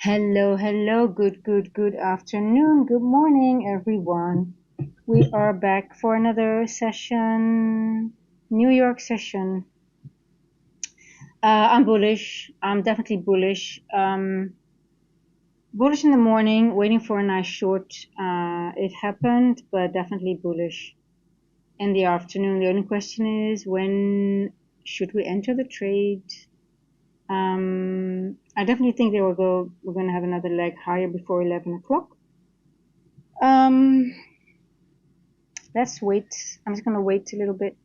Hello, hello, good afternoon, good morning, everyone. We are back for another session, New York session. I'm bullish. I'm definitely bullish. Bullish in the morning, waiting for a nice short. It happened, but definitely bullish in the afternoon. The only question is when should we enter the trade? I definitely think we're going to have another leg higher before 11 o'clock. Um, let's wait. I'm just going to wait a little bit.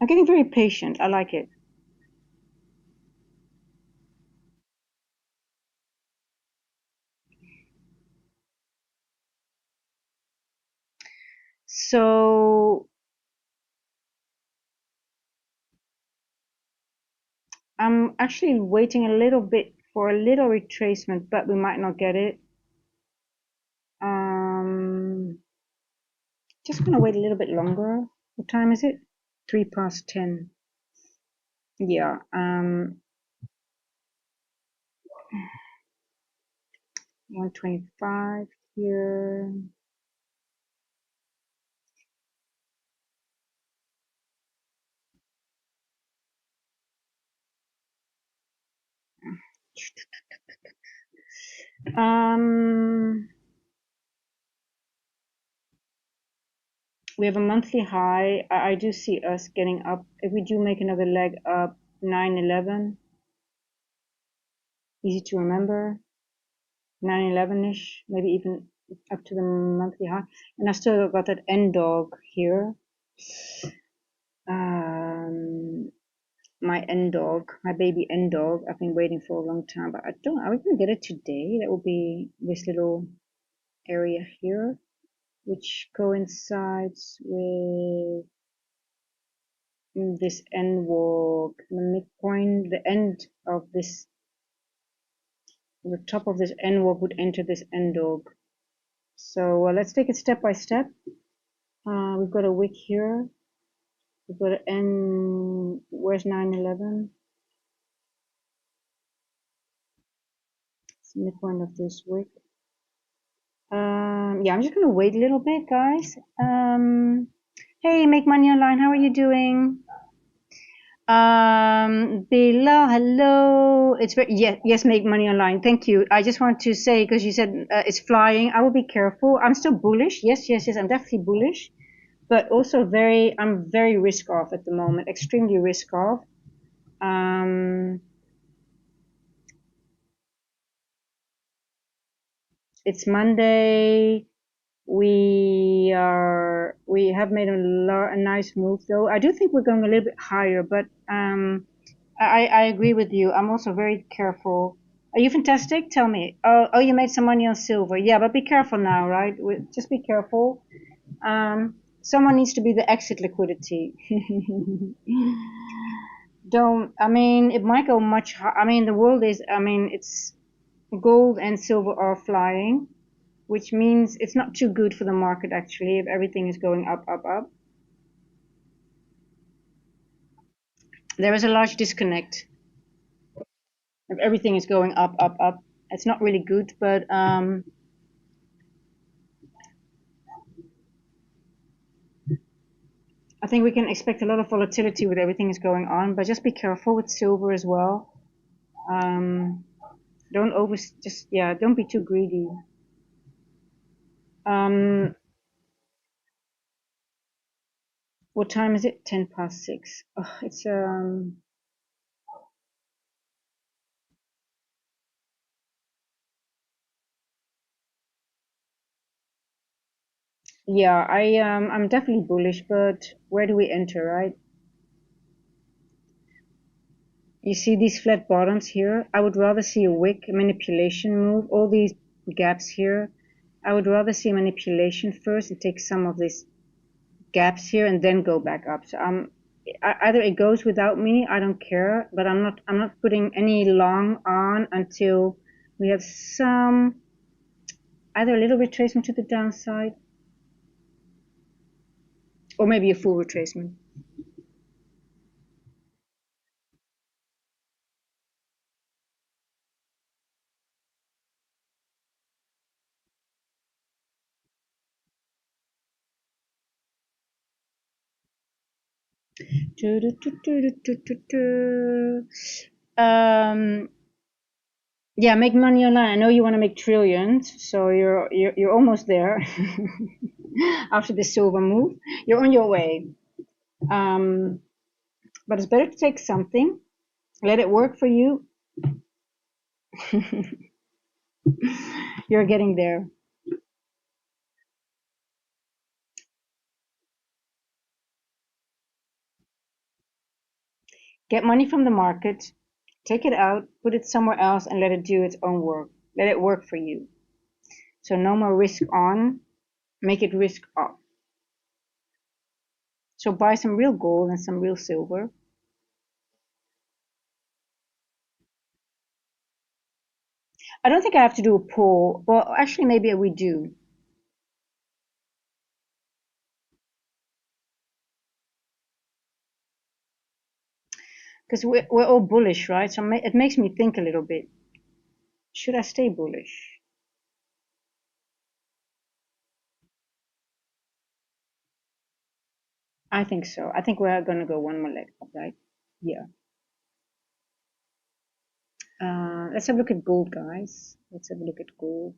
I'm getting very patient. I like it. So I'm actually waiting a little bit for a little retracement, but we might not get it. Um, just going to wait a little bit longer. What time is it? 10:03. Yeah. 125 here. We have a monthly high. I do see us getting up. If we do make another leg up, 911, easy to remember, 911-ish, maybe even up to the monthly high. And I still got that N dog here. My N dog, my baby N dog. I've been waiting for a long time, but are we gonna get it today? That will be this little area here, which coincides with this N walk, the midpoint, the end of this, the top of this N walk would enter this N dog. So let's take it step by step. We've got a wick here. We've got an N. Where's 911? It's the midpoint of this wick. Yeah, I'm just gonna wait a little bit, guys. Hey, Make Money Online, how are you doing? Bilal, hello. It's very, yes, Make Money Online. Thank you. I just want to say, because you said it's flying, I will be careful. I'm still bullish. Yes, I'm definitely bullish, but also I'm very risk off at the moment, extremely risk off. It's Monday. We have made a nice move though. I do think we're going a little bit higher, but I agree with you. I'm also very careful. Are you fantastic? Tell me. Oh, you made some money on silver. Yeah, but be careful now, right? Just be careful. Someone needs to be the exit liquidity. Don't. I mean, it might go much. I mean, the world is. I mean, it's gold and silver are flying, which means it's not too good for the market actually if everything is going up, up, up. There is a large disconnect. If everything is going up, up, up, it's not really good, but I think we can expect a lot of volatility with everything is going on, but just be careful with silver as well. Don't don't be too greedy. Um, what time is it? 6:10. Oh, it's yeah, I'm definitely bullish, but where do we enter, right? You see these flat bottoms here? I would rather see a wick manipulation move. All these gaps here, I would rather see manipulation first and take some of these gaps here and then go back up. So either it goes without me, I don't care, but I'm not putting any long on until we have some either a little retracement to the downside or maybe a full retracement. Yeah, make money online. I know you want to make trillions, so you're almost there. After the silver move, you're on your way. Um, but it's better to take something, let it work for you. You're getting there. Get money from the market, take it out, put it somewhere else, and let it do its own work. Let it work for you. So no more risk on, make it risk off. So buy some real gold and some real silver. I don't think I have to do a poll. Well, actually, maybe we do. Because we're all bullish, right? So it makes me think a little bit. Should I stay bullish? I think so. I think we're going to go one more leg up, right? Yeah. Let's have a look at gold, guys. Let's have a look at gold.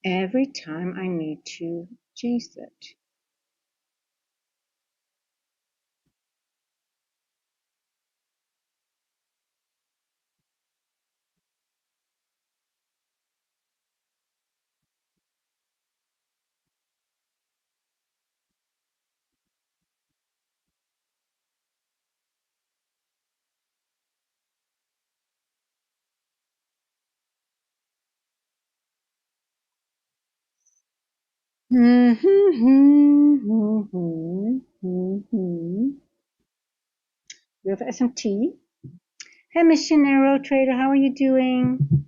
Every time I need to change that. We have SMT. Hey, Missionero Trader, how are you doing?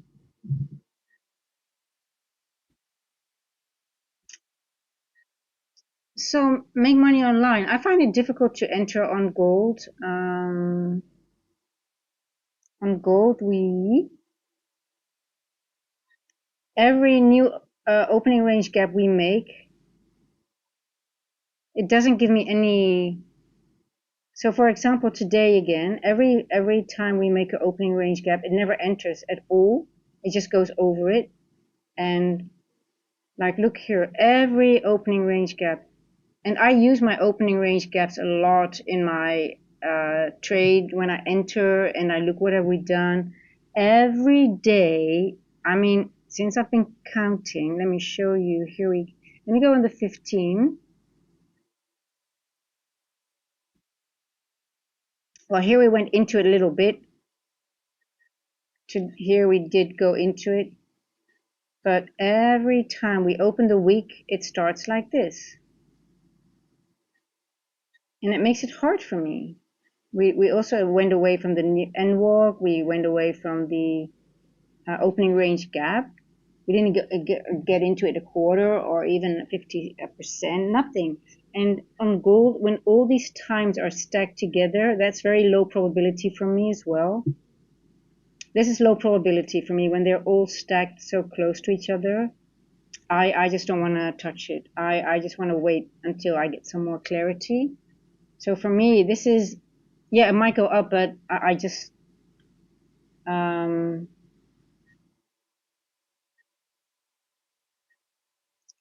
So, make money online. I find it difficult to enter on gold. On gold, every new opening range gap we make, it doesn't give me any. So, for example, today again, every time we make an opening range gap, it never enters at all. It just goes over it. And like, look here, every opening range gap, and I use my opening range gaps a lot in my trade when I enter and I look what have we done every day. I mean, since I've been counting, let me show you. Let me go on the 15. Well, here we went into it a little bit. Here we did go into it, but every time we open the week, it starts like this, and it makes it hard for me. We also went away from the NWalk. We went away from the opening range gap. We didn't get into it a quarter or even 50%, nothing. And on gold, when all these times are stacked together, that's very low probability for me as well. This is low probability for me when they're all stacked so close to each other. I just don't want to touch it. I just want to wait until I get some more clarity. So for me, this is, yeah, it might go up, but I just,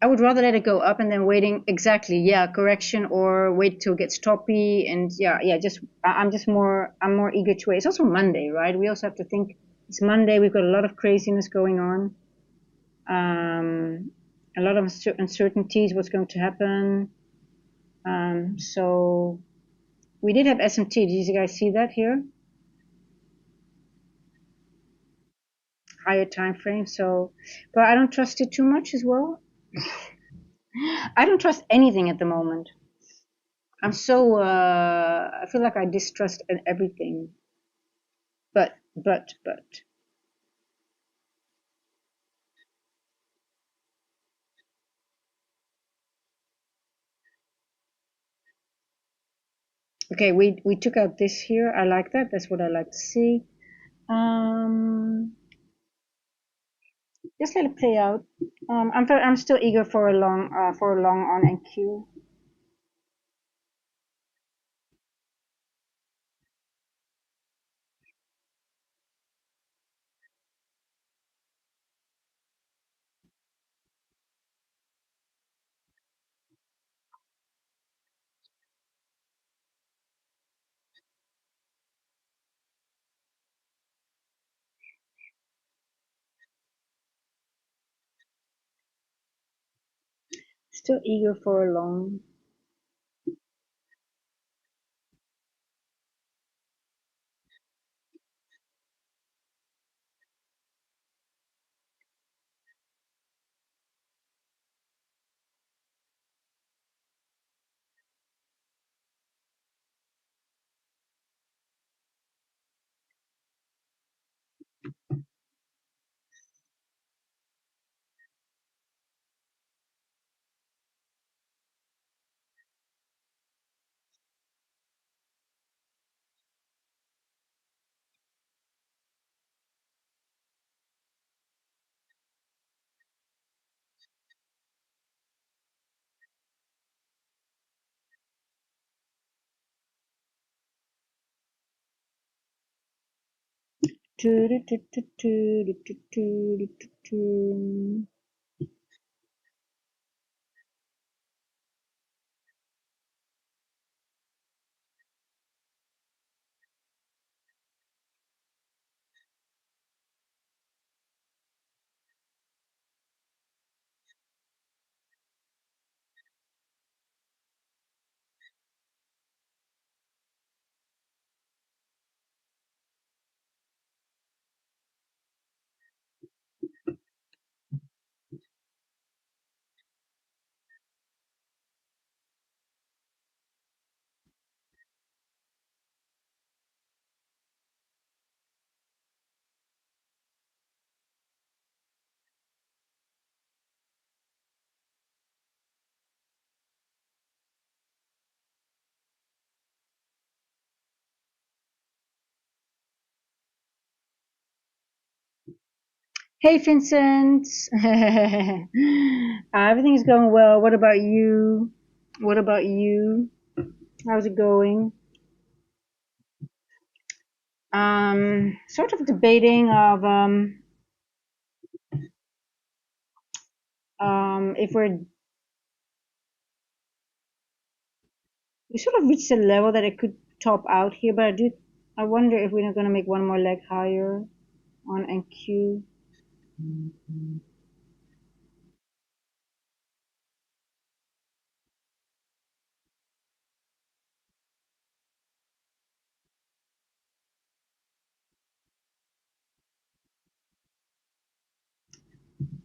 I would rather let it go up and then waiting exactly, yeah, correction or wait till it gets toppy and yeah, just I'm more eager to wait. It's also Monday, right? We also have to think it's Monday. We've got a lot of craziness going on. a lot of uncertainties, what's going to happen. So we did have SMT. Did you guys see that here? Higher time frame. So, but I don't trust it too much as well. I don't trust anything at the moment. I'm so I feel like I distrust everything. But okay, we took out this here. I like that. That's what I like to see. Um, just let it play out. I'm still eager for a long on NQ. Still eager for a long. Hey Vincent, everything's going well. What about you? What about you? How's it going? Sort of debating of if we sort of reached a level that it could top out here, but I wonder if we're not going to make one more leg higher on NQ.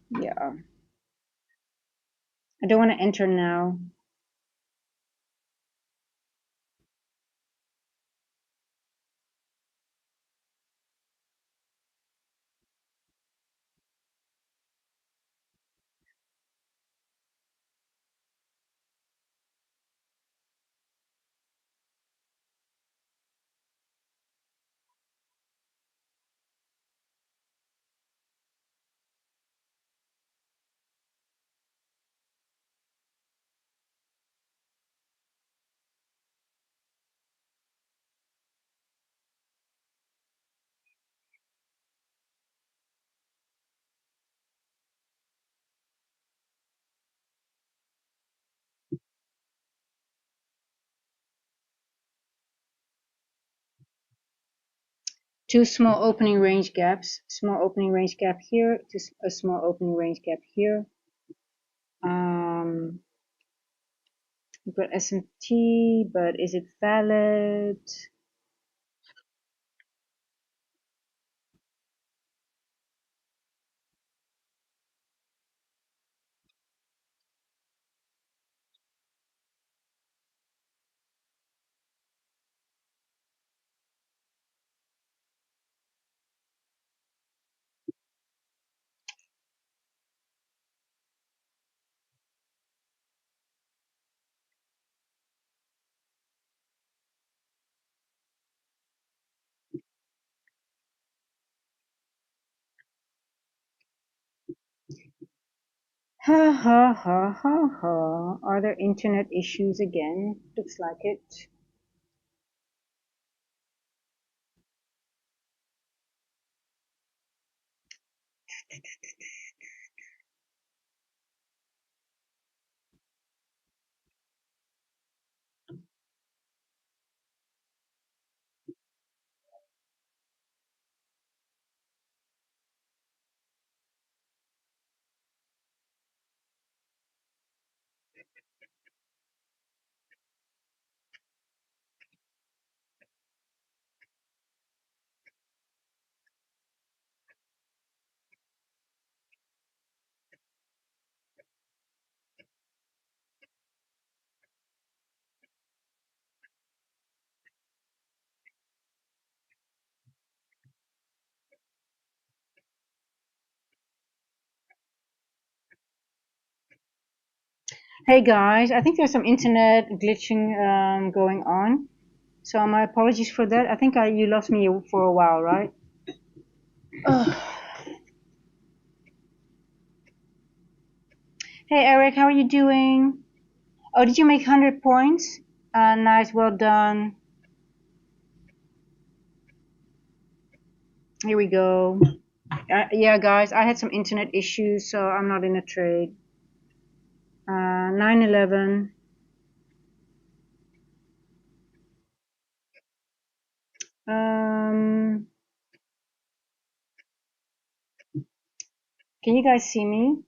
Yeah, I don't want to enter now. Two small opening range gaps, small opening range gap here, just a small opening range gap here. We've got SMT, but is it valid? Ha ha ha ha ha. Are there internet issues again? Looks like it. Hey guys, I think there's some internet glitching going on. So my apologies for that. I think you lost me for a while, right? Ugh. Hey Eric, how are you doing? Oh, did you make 100 points? Nice, well done. Here we go. Yeah, guys, I had some internet issues, so I'm not in a trade. 9/11. Um, can you guys see me?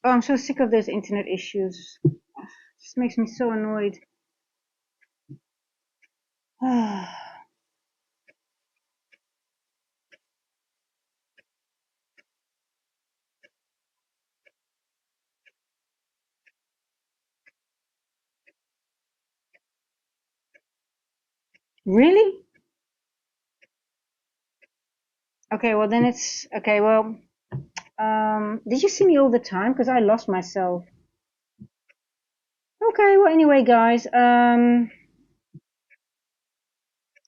Oh, I'm so sick of those internet issues. It just makes me so annoyed. Really? Okay, well then it's okay. Well, did you see me all the time? Because I lost myself. Okay, well anyway, guys, let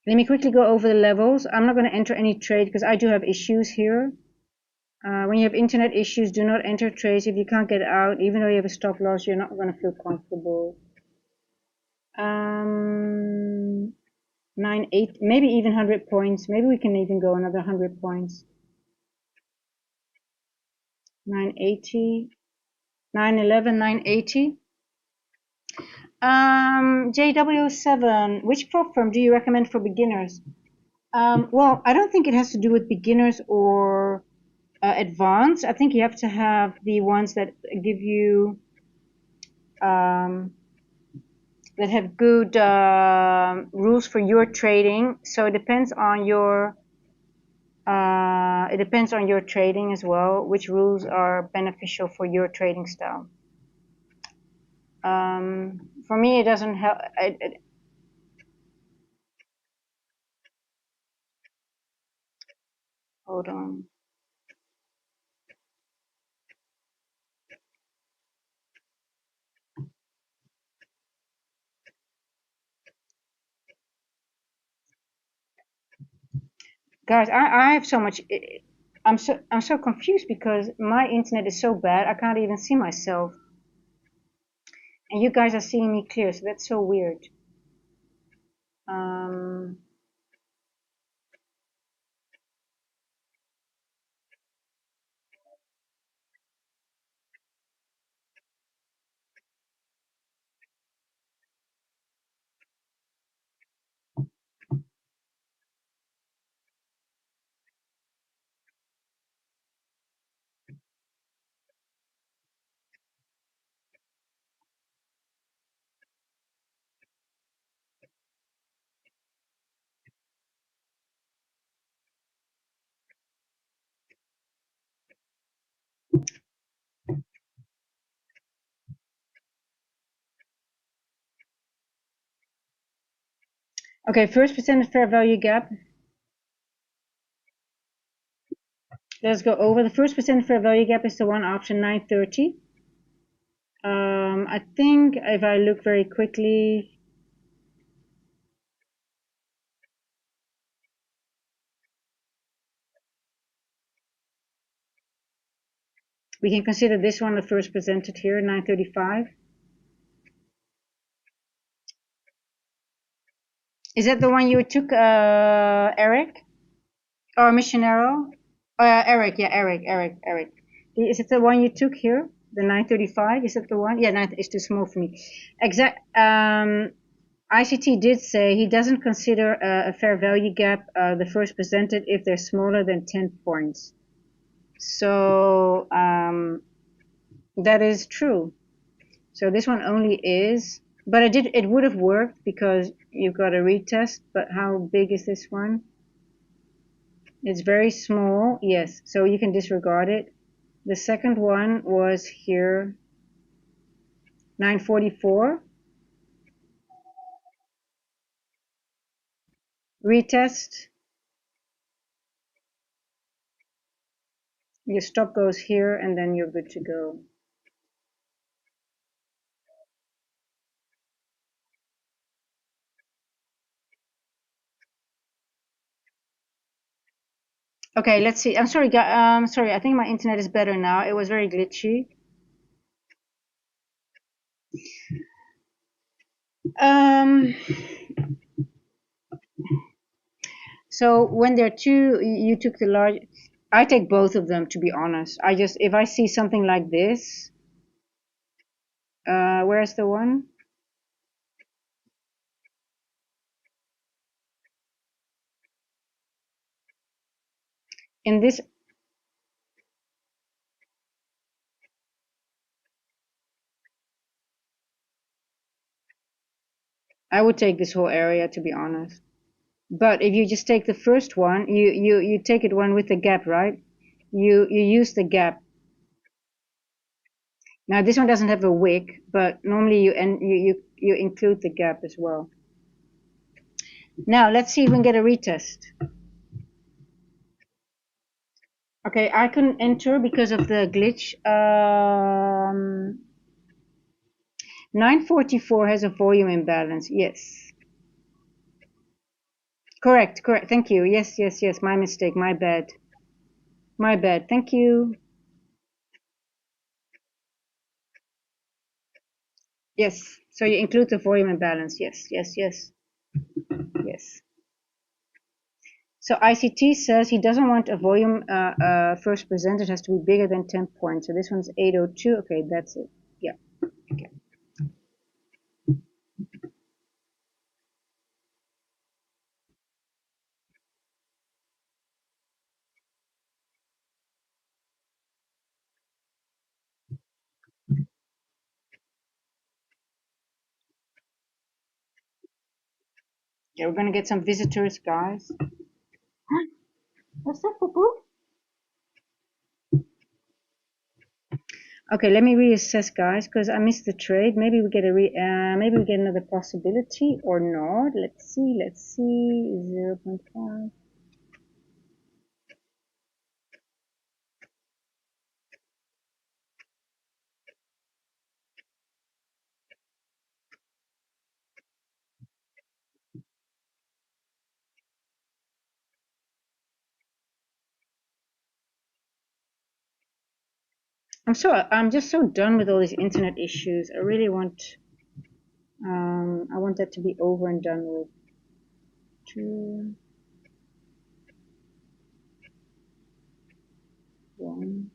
me quickly go over the levels. I'm not going to enter any trade because I do have issues here. When you have internet issues, do not enter trades if you can't get out. Even though you have a stop loss, you're not going to feel comfortable. 9, 8, maybe even 100 points. Maybe we can even go another 100 points. 980, 911, 980. JW7, which prop firm do you recommend for beginners? Well, I don't think it has to do with beginners or advanced. I think you have to have the ones that give you that have good rules for your trading. So it depends on your trading as well, which rules are beneficial for your trading style. For me, it doesn't help. Hold on. Guys, I have so much. I'm so confused because my internet is so bad. I can't even see myself, and you guys are seeing me clear. So that's so weird. Um, Okay, first percentage fair value gap. Let's go over. The first percent fair value gap is the one option 930. I think if I look very quickly, we can consider this one the first presented here, 935. Is that the one you took, Eric? Or Missionero? Eric, yeah, Eric. Is it the one you took here? The 935? Is that the one? Yeah, it's too small for me. Exact. ICT did say he doesn't consider a fair value gap the first presented if they're smaller than 10 points. So that is true. So this one only is, but it would have worked because you've got a retest, but how big is this one? It's very small, yes, so you can disregard it. The second one was here, 944. Retest, your stop goes here and then you're good to go. Okay, let's see. I'm sorry, sorry, I think my internet is better now. It was very glitchy. Um, so when there are two, you took the large. I take both of them, to be honest. If I see something like this, where's the one? In this, I would take this whole area, to be honest. But if you just take the first one, you take it one with the gap, right? You use the gap. Now this one doesn't have a wick, but normally you include the gap as well. Now let's see if we can get a retest. Okay, I couldn't enter because of the glitch. 944 has a volume imbalance. Yes. Correct. Thank you. Yes. My mistake. My bad. My bad. Thank you. Yes. So you include the volume imbalance. Yes. So ICT says he doesn't want a volume first presented has to be bigger than 10 points. So this one's 802. Okay, that's it. Yeah. Okay. Yeah, we're gonna get some visitors, guys. What's up, Poo? Okay, let me reassess, guys, because I missed the trade. Maybe we get maybe we get another possibility or not. Let's see. 0.5. I'm just so done with all these internet issues. I really want I want that to be over and done with. Two, one.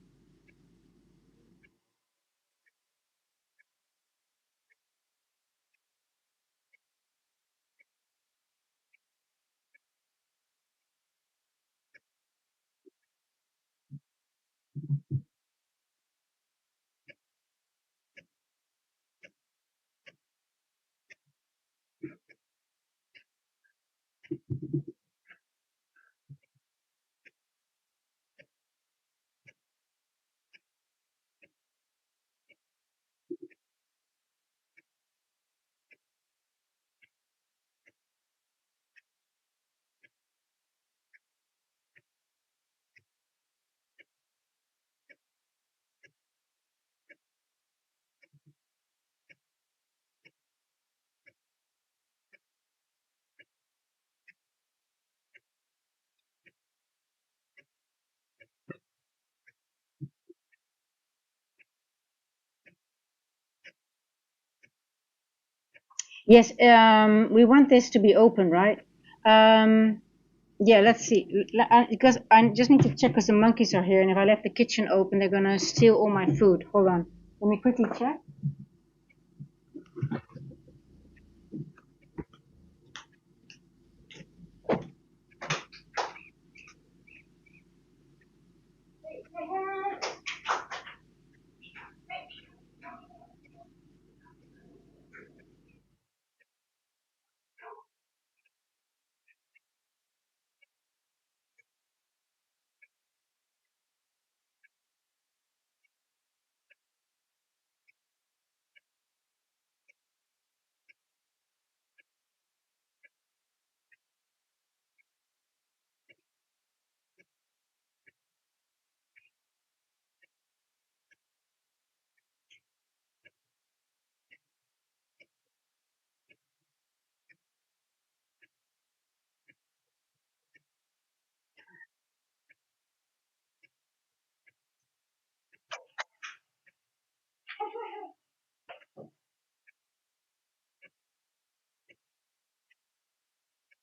Yes, we want this to be open, right? Yeah, let's see. Because I just need to check because the monkeys are here, and if I left the kitchen open, they're gonna steal all my food. Hold on. Let me quickly check.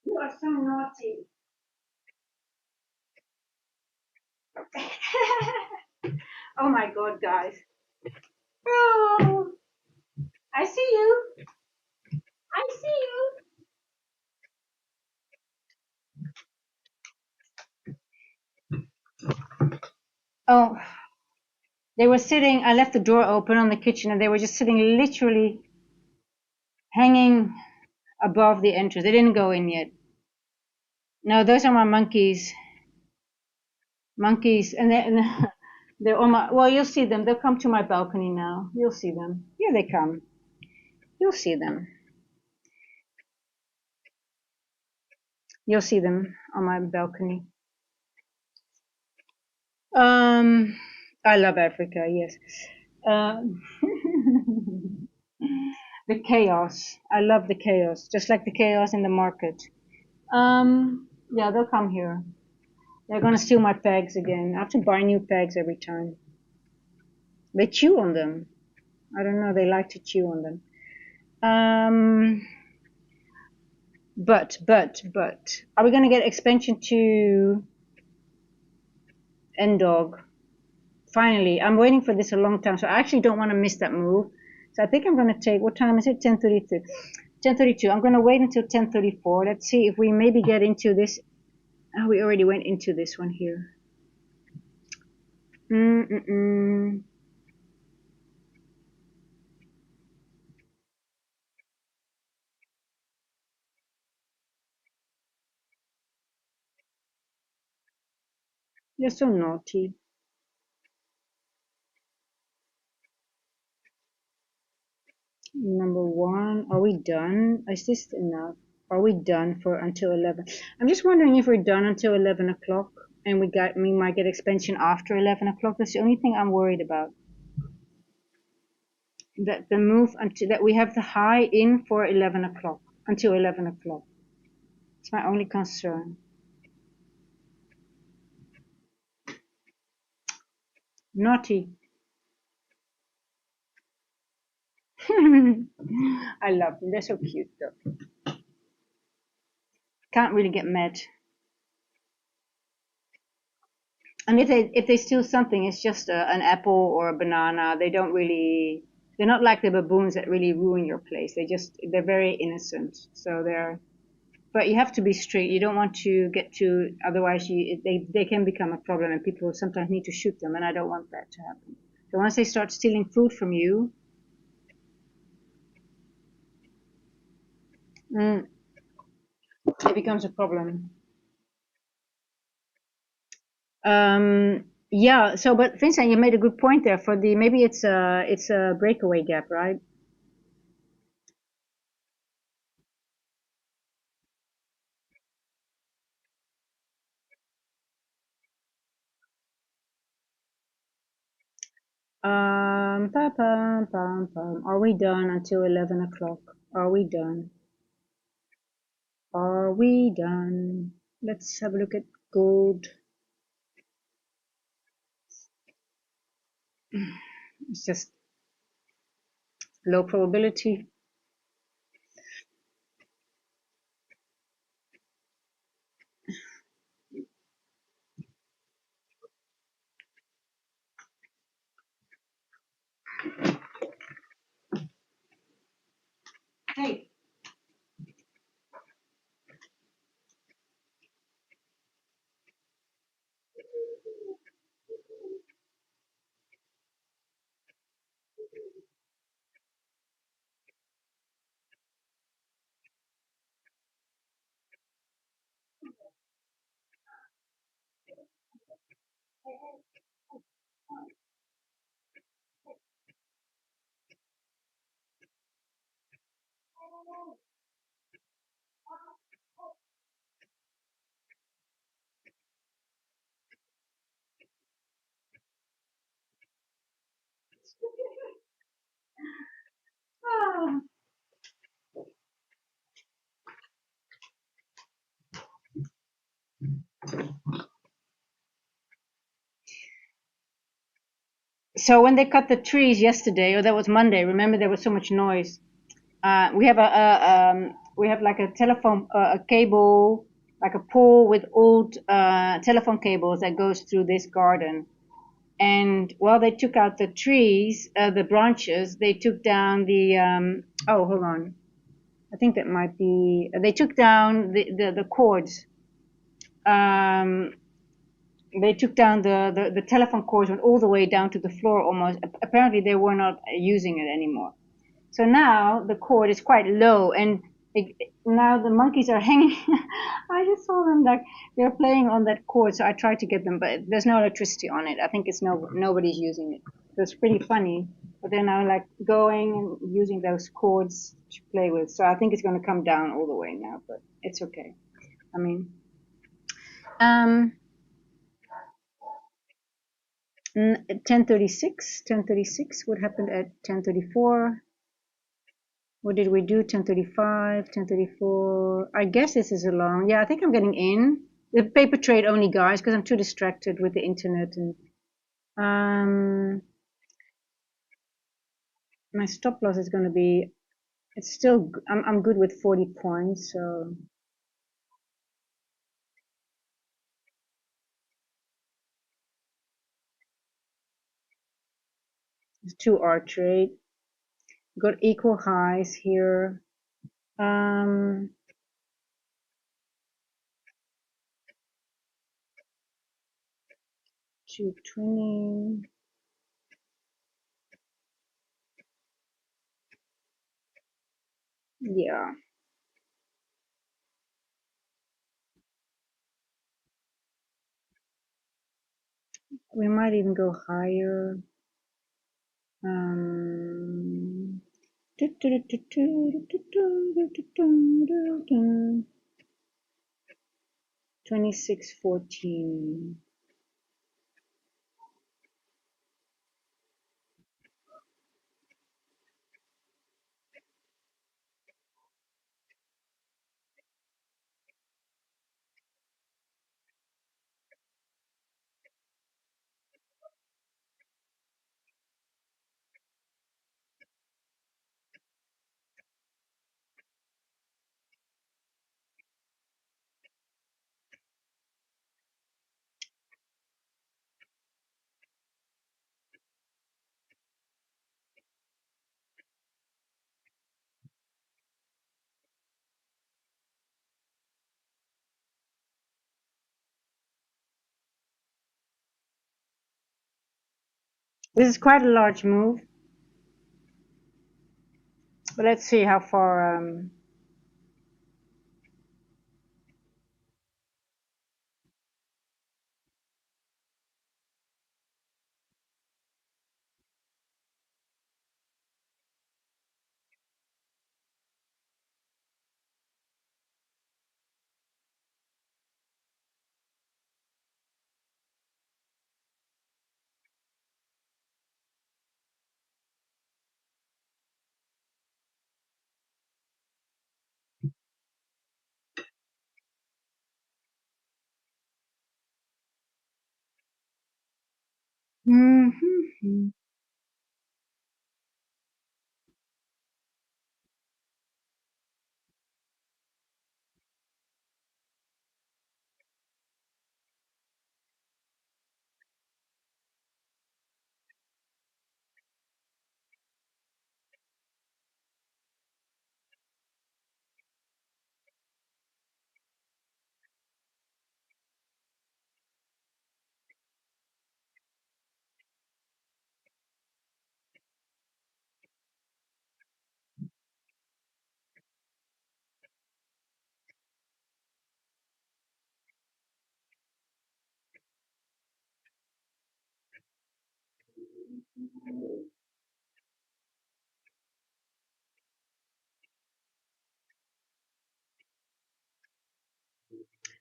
You are so naughty. Oh my God, guys. Oh, I see you. I see you. Oh, they were sitting. I left the door open on the kitchen, and they were just sitting, literally hanging above the entrance. They didn't go in yet. No, those are my monkeys. Monkeys, and they're on my. Well, you'll see them. They'll come to my balcony now. You'll see them. Here they come. You'll see them. You'll see them on my balcony. Um, I love Africa. Yes. Um, the chaos. I love the chaos, just like the chaos in the market. Yeah, they'll come here. They're gonna steal my pegs again. I have to buy new pegs every time. They chew on them. I don't know. They like to chew on them. Um, but, are we gonna get expansion to NDOG? Finally, I'm waiting for this a long time, so I actually don't want to miss that move. So I think I'm gonna take. What time is it? 10:32. 10:32. I'm gonna wait until 10:34. Let's see if we maybe get into this. Oh, we already went into this one here. Mm-mm-mm. You're so naughty. Number one, are we done? Is this enough? Are we done for until 11? I'm just wondering if we're done until 11 o'clock and we might get expansion after 11 o'clock. That's the only thing I'm worried about. That the move until that we have the high in for 11 o'clock until 11 o'clock. It's my only concern. Naughty. I love them. They're so cute though. Can't really get mad. And if they steal something, it's just an apple or a banana. They don't really. They're not like the baboons that really ruin your place. They're very innocent. So they're. But you have to be strict. You don't want to get to. Otherwise, they can become a problem, and people sometimes need to shoot them. And I don't want that to happen. So once they start stealing food from you, mm, it becomes a problem. Yeah. So, but Vincent, you made a good point there. For the maybe it's a breakaway gap, right? Pam, pam, pam. Are we done until 11 o'clock? Are we done? Are we done? Let's have a look at gold. It's just low probability. Hey. So when they cut the trees yesterday, or that was Monday, remember there was so much noise. We have like a telephone a cable, like a pole with old telephone cables that goes through this garden. And while they took out the trees, the branches, they took down the oh, hold on. I think that might be they took down the cords. Um, they took down the telephone cords went all the way down to the floor almost. Apparently they were not using it anymore. So now the cord is quite low, and now the monkeys are hanging. I just saw them like they're playing on that cord. So I tried to get them, but there's no electricity on it. I think it's nobody's using it. So it's pretty funny. But they're now like going and using those cords to play with. So I think it's going to come down all the way now, but it's okay. I mean, um, 10:36. 10:36. What happened at 10:34? What did we do? 10:35, 10:34. I guess this is a long. Yeah, I think I'm getting in. The paper trade only, guys, because I'm too distracted with the internet and my stop loss is going to be. It's still. I'm good with 40 points, so it's 2 hour trade. Got equal highs here. 220. Yeah, we might even go higher. Um, 2614. This is quite a large move, but let's see how far. Mm-hmm.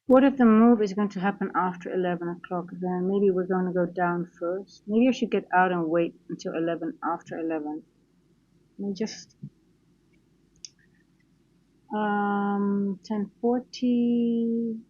What if the move is going to happen after 11 o'clock? Then maybe we're going to go down first. Maybe I should get out and wait until 11, after 11. Let me just 10:40.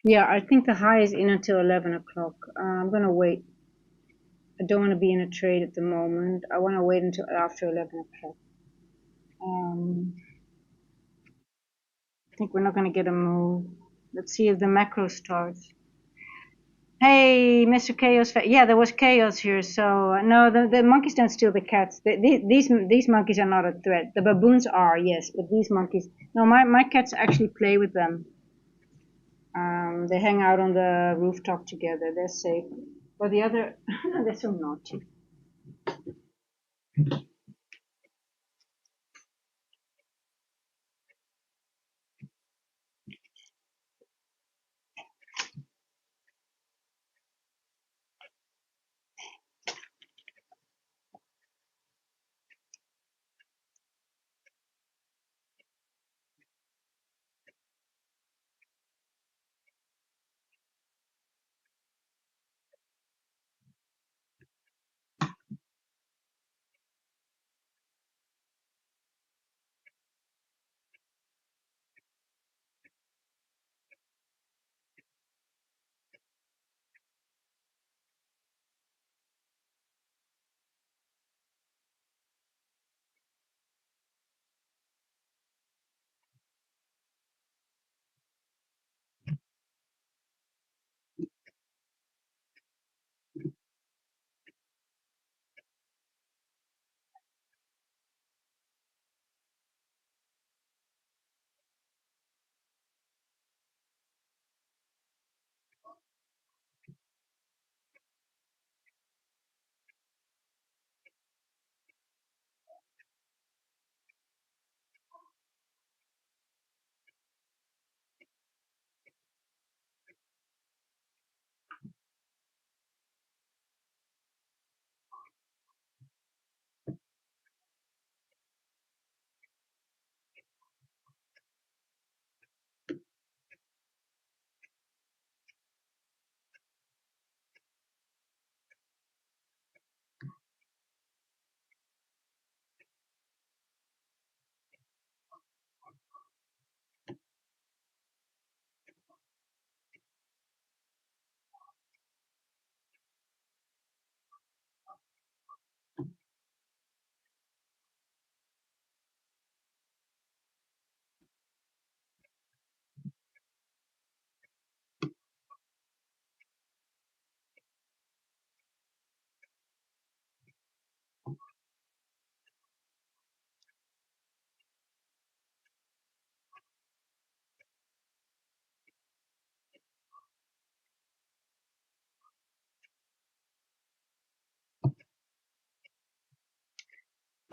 Yeah, I think the high is in until 11 o'clock. I'm going to wait. I don't want to be in a trade at the moment. I want to wait until after 11 o'clock. I think we're not going to get a move. Let's see if the macro starts. Hey, Mr. Chaos. Yeah, there was chaos here. So no, the monkeys don't steal the cats. These monkeys are not a threat. The baboons are, yes, but these monkeys. No, my cats actually play with them. They hang out on the rooftop together. They're safe. But the other, they're so naughty.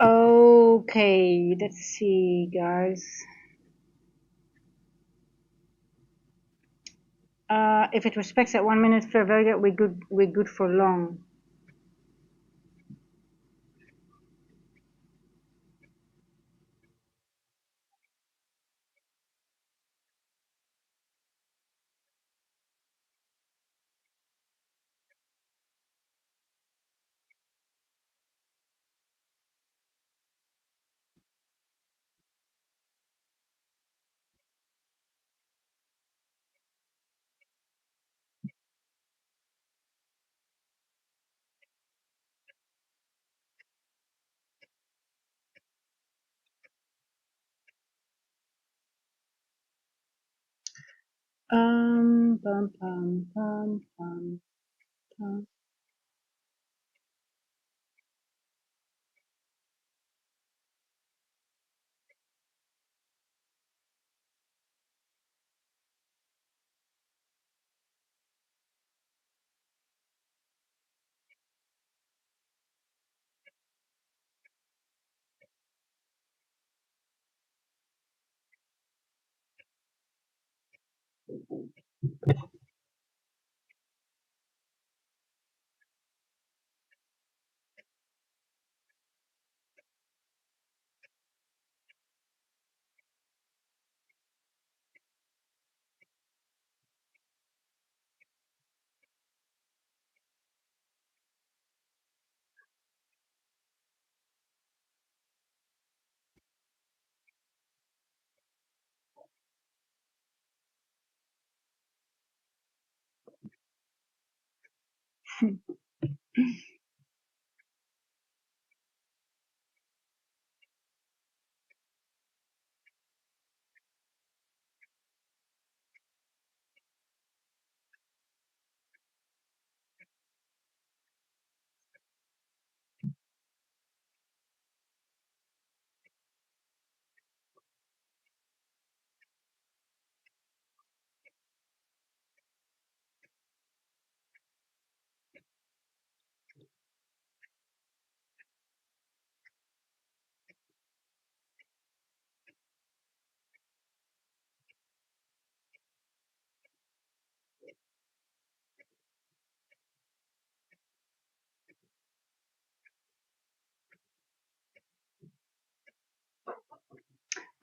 Okay, let's see, guys. If it respects that 1 minute fair value, we're good for long. Pum, pum, pum, pum, pum.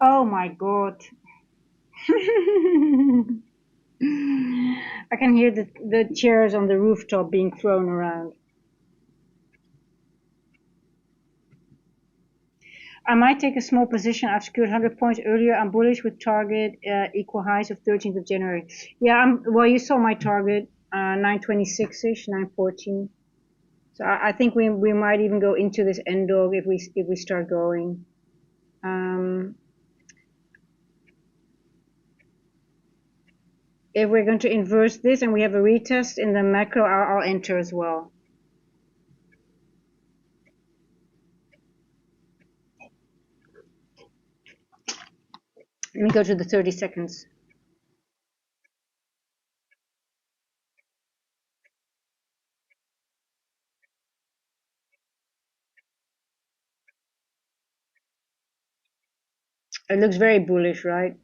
Oh my God. I can hear the chairs on the rooftop being thrown around. I might take a small position. I've secured 100 points earlier. I'm bullish with target equal highs of 13th of January. Yeah, well, you saw my target, 926-ish, 914. So I think we might even go into this end dog if we start going. If we're going to inverse this and we have a retest in the macro, I'll enter as well. Let me go to the 30 seconds. It looks very bullish, right?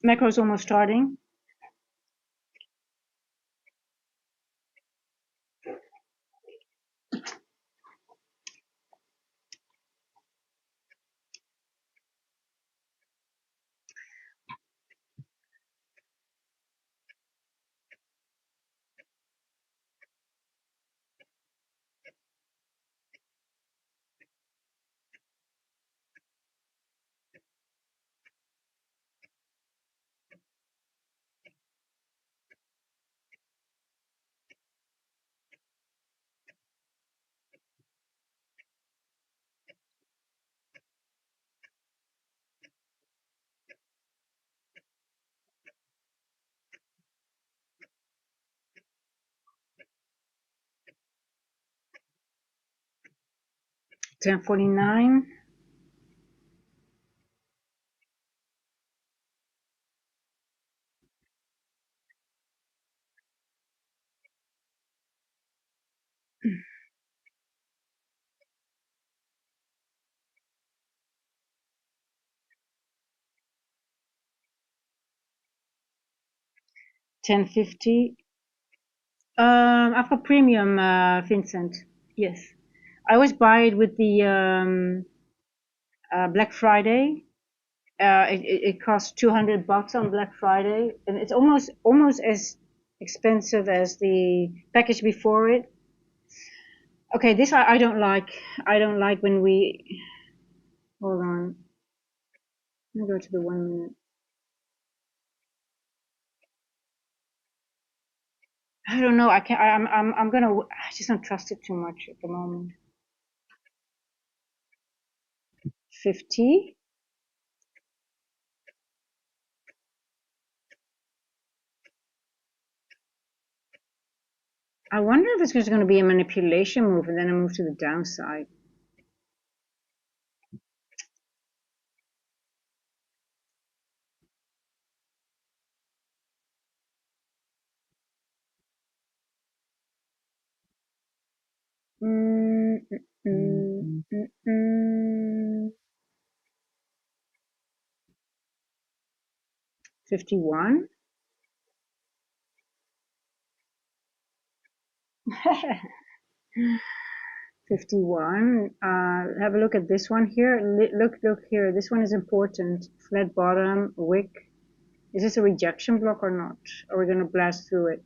Macro is almost starting. $10.49. $10.50. I've got premium, Vincent. Yes. I always buy it with the Black Friday. It costs $200 on Black Friday, and it's almost as expensive as the package before it. Okay, this I don't like. I don't like when we hold on. I'm gonna go to the 1 minute. I don't know. I can't. I'm gonna. I just don't trust it too much at the moment. 50. I wonder if it's just going to be a manipulation move and then a move to the downside. Mm, mm, mm, mm. 51. 51. Have a look at this one here. Look here. This one is important. Flat bottom, wick. Is this a rejection block or not? Are we going to blast through it?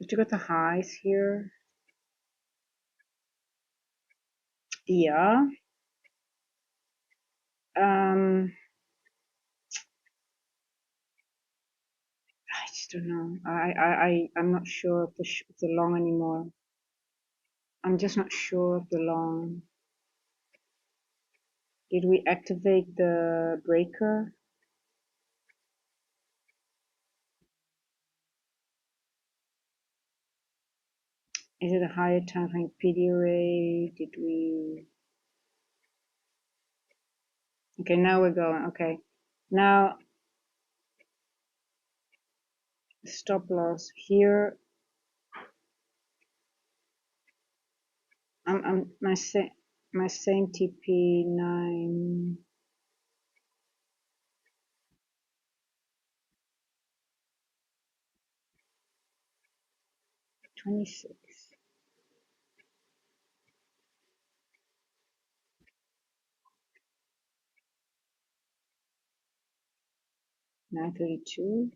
Did you got the highs here? Yeah. I just don't know. I'm not sure of the long anymore. I'm just not sure of the long. Did we activate the breaker? Is it a higher time frame PD array? Did we? Okay, now we're going. Okay, now stop loss here. I'm my same TP 9. 26. $9.32.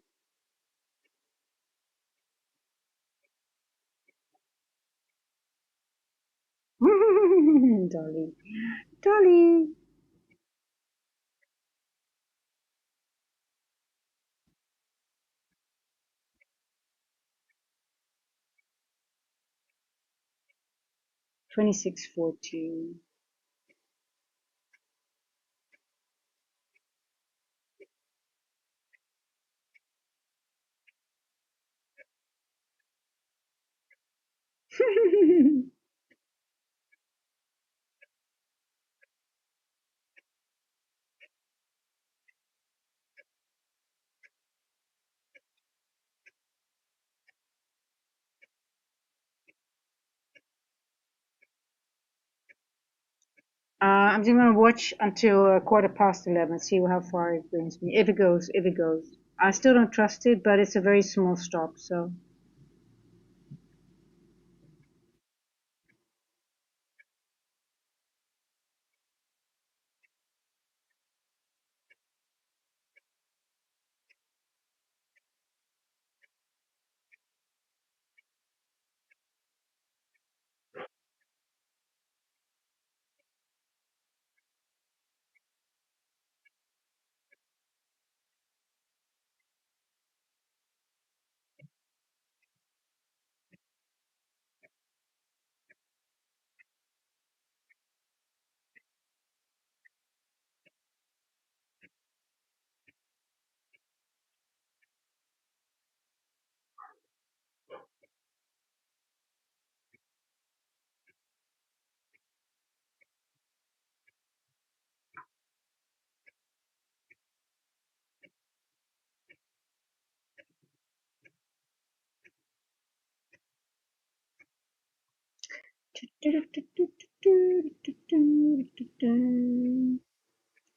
Dolly. Dolly. 26.14. I'm just gonna watch until 11:15, see how far it brings me. If it goes, if it goes. I still don't trust it, but it's a very small stop, so.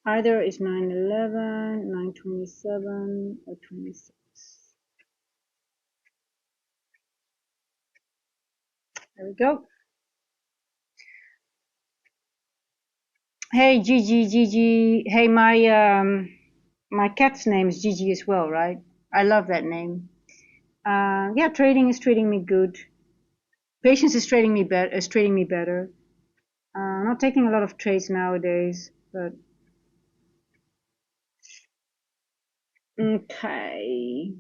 Either is 9:11, 9:27, or 26. There we go. Hey Gigi, Gigi. Hey, my cat's name is Gigi as well, right? I love that name. Yeah, trading is treating me good. Patience is treating me better. Not taking a lot of trades nowadays, but okay.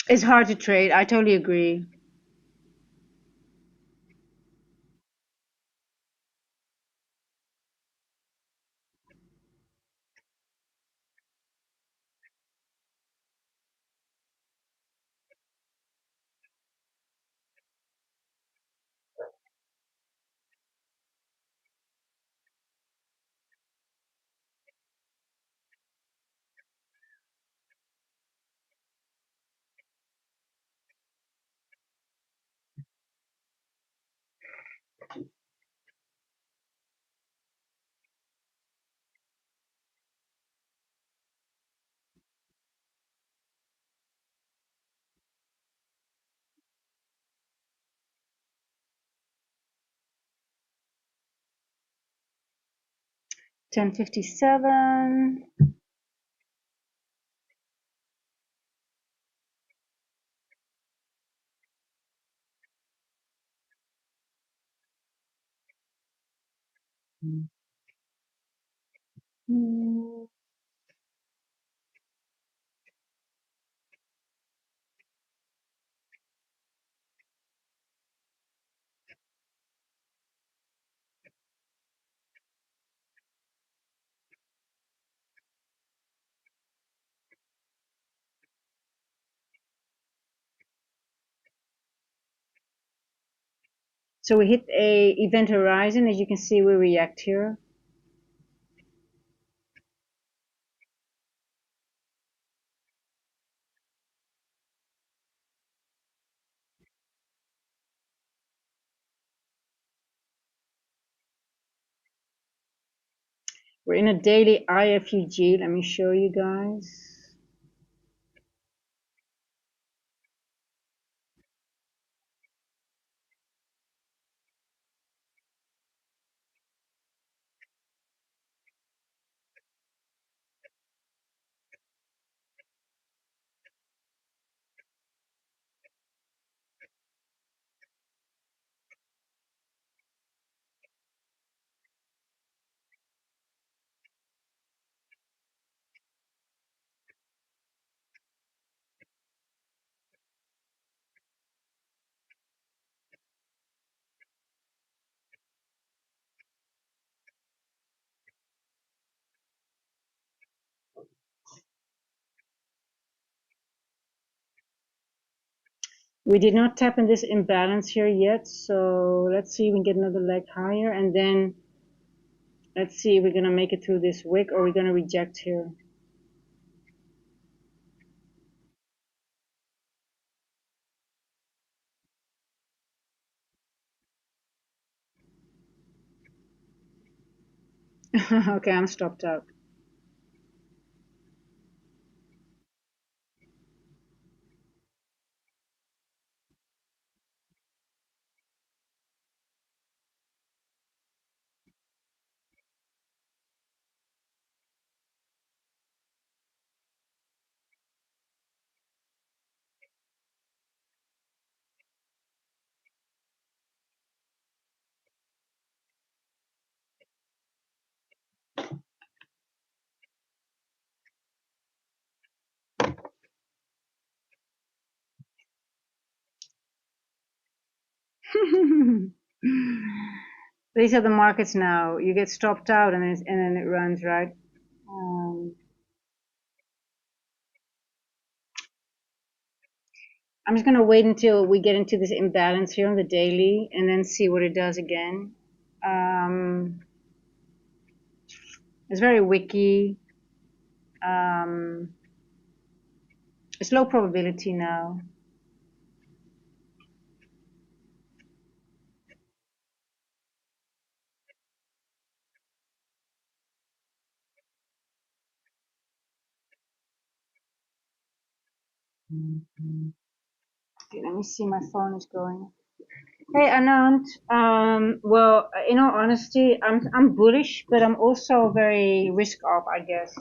It's hard to trade. I totally agree. $10.57. Mm. So we hit a event horizon. As you can see, we react here. We're in a daily IFUG. Let me show you guys. We did not tap in this imbalance here yet, so let's see if we can get another leg higher, and then let's see if we're gonna make it through this wick or we're gonna reject here. Okay, I'm stopped out. These are the markets now. You get stopped out and then it runs, right? Um, I'm just going to wait until we get into this imbalance here on the daily and then see what it does again. It's very wicky. It's low probability now. Okay, let me see. My phone is going. Hey Anand, well, in all honesty, I'm bullish, but I'm also very risk off, I guess.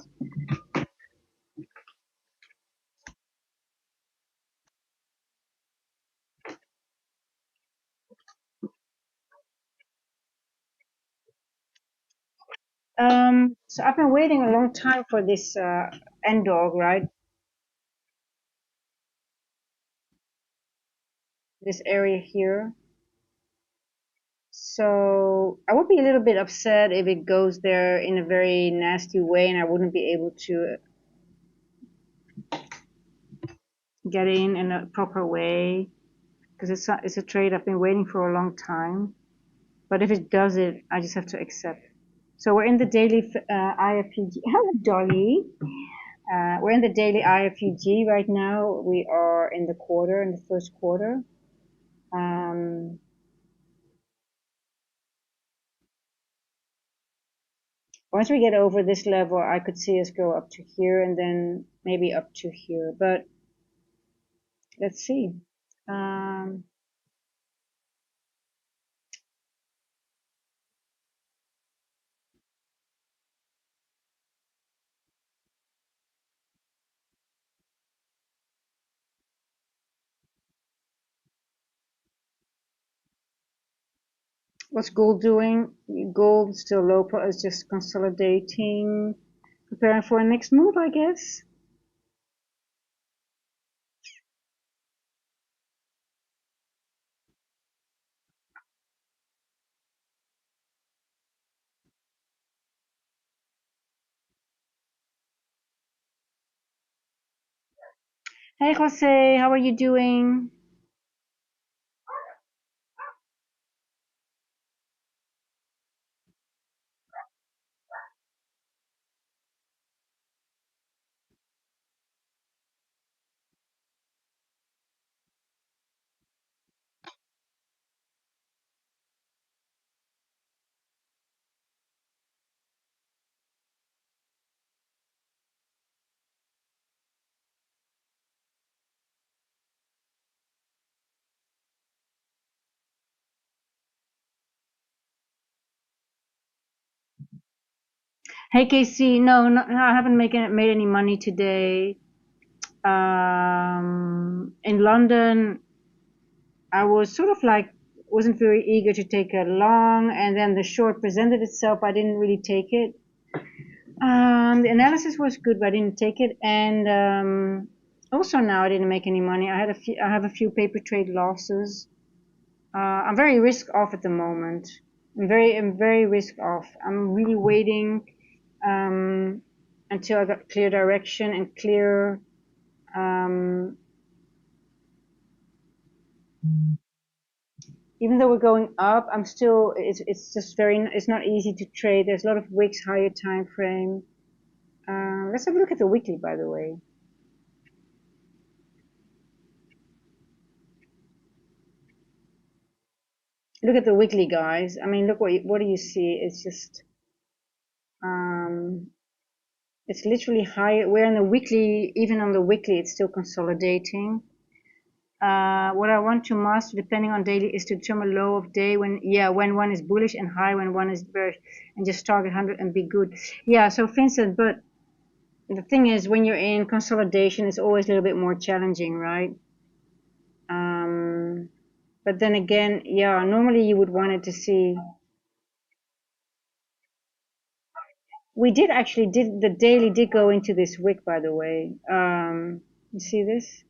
So I've been waiting a long time for this end dog, right? This area here. So I would be a little bit upset if it goes there in a very nasty way, and I wouldn't be able to get in a proper way because it's a trade I've been waiting for a long time. But if it does it, I just have to accept. So we're in the daily IFPG. Hello, Dolly. We're in the daily IFPG right now. We are in the first quarter. Um, Once we get over this level, I could see us go up to here and then maybe up to here. But let's see. Um, what's gold doing? Gold is still low, but it's just consolidating, preparing for a next move, I guess. Hey, Jose, how are you doing? Hey, Casey. No, I haven't made any money today. In London, I was sort of like wasn't very eager to take a long, and then the short presented itself. I didn't really take it. The analysis was good, but I didn't take it. And also now I didn't make any money. I have a few paper trade losses. I'm very risk off at the moment. I'm very risk off. I'm really waiting until I got clear direction and clear. Um, Even though we're going up, I'm still. It's just very. It's not easy to trade. There's a lot of wicks higher time frame. Let's have a look at the weekly, by the way. Look at the weekly, guys. I mean, look what do you see? It's just um, it's literally high. We're in the weekly, even on the weekly, it's still consolidating. What I want to master, depending on daily, is to determine low of day when one is bullish and high when one is bearish, and just target 100 and be good. Yeah. So Vincent, but the thing is, when you're in consolidation, it's always a little bit more challenging, right? Um, but then again, yeah, normally you would want it to see. We did actually did the daily did go into this wick, by the way. You see this?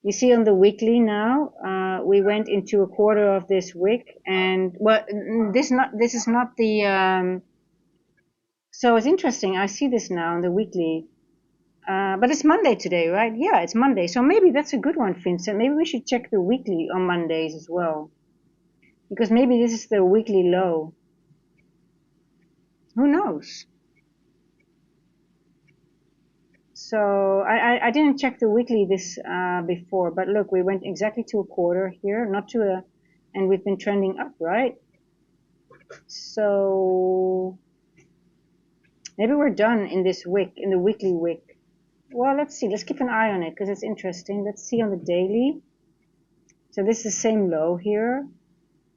You see on the weekly now, we went into a quarter of this wick, and well, this is not the. So it's interesting. I see this now on the weekly, but it's Monday today, right? Yeah, it's Monday. So maybe that's a good one, Vincent. Maybe we should check the weekly on Mondays as well, because maybe this is the weekly low. Who knows? So I didn't check the weekly this before, but look, we went exactly to a quarter here, not to a, and we've been trending up, right? So maybe we're done in this wick, in the weekly wick. Well, let's see. Let's keep an eye on it because it's interesting. Let's see on the daily. So this is the same low here.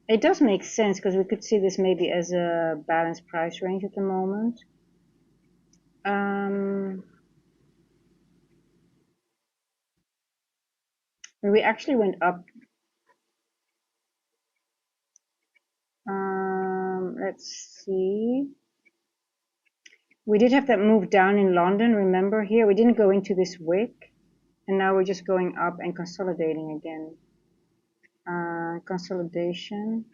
It does make sense because we could see this maybe as a balanced price range at the moment. We actually went up. Let's see. We did have that move down in London, remember here? We didn't go into this wick, and now we're just going up and consolidating again. Consolidation.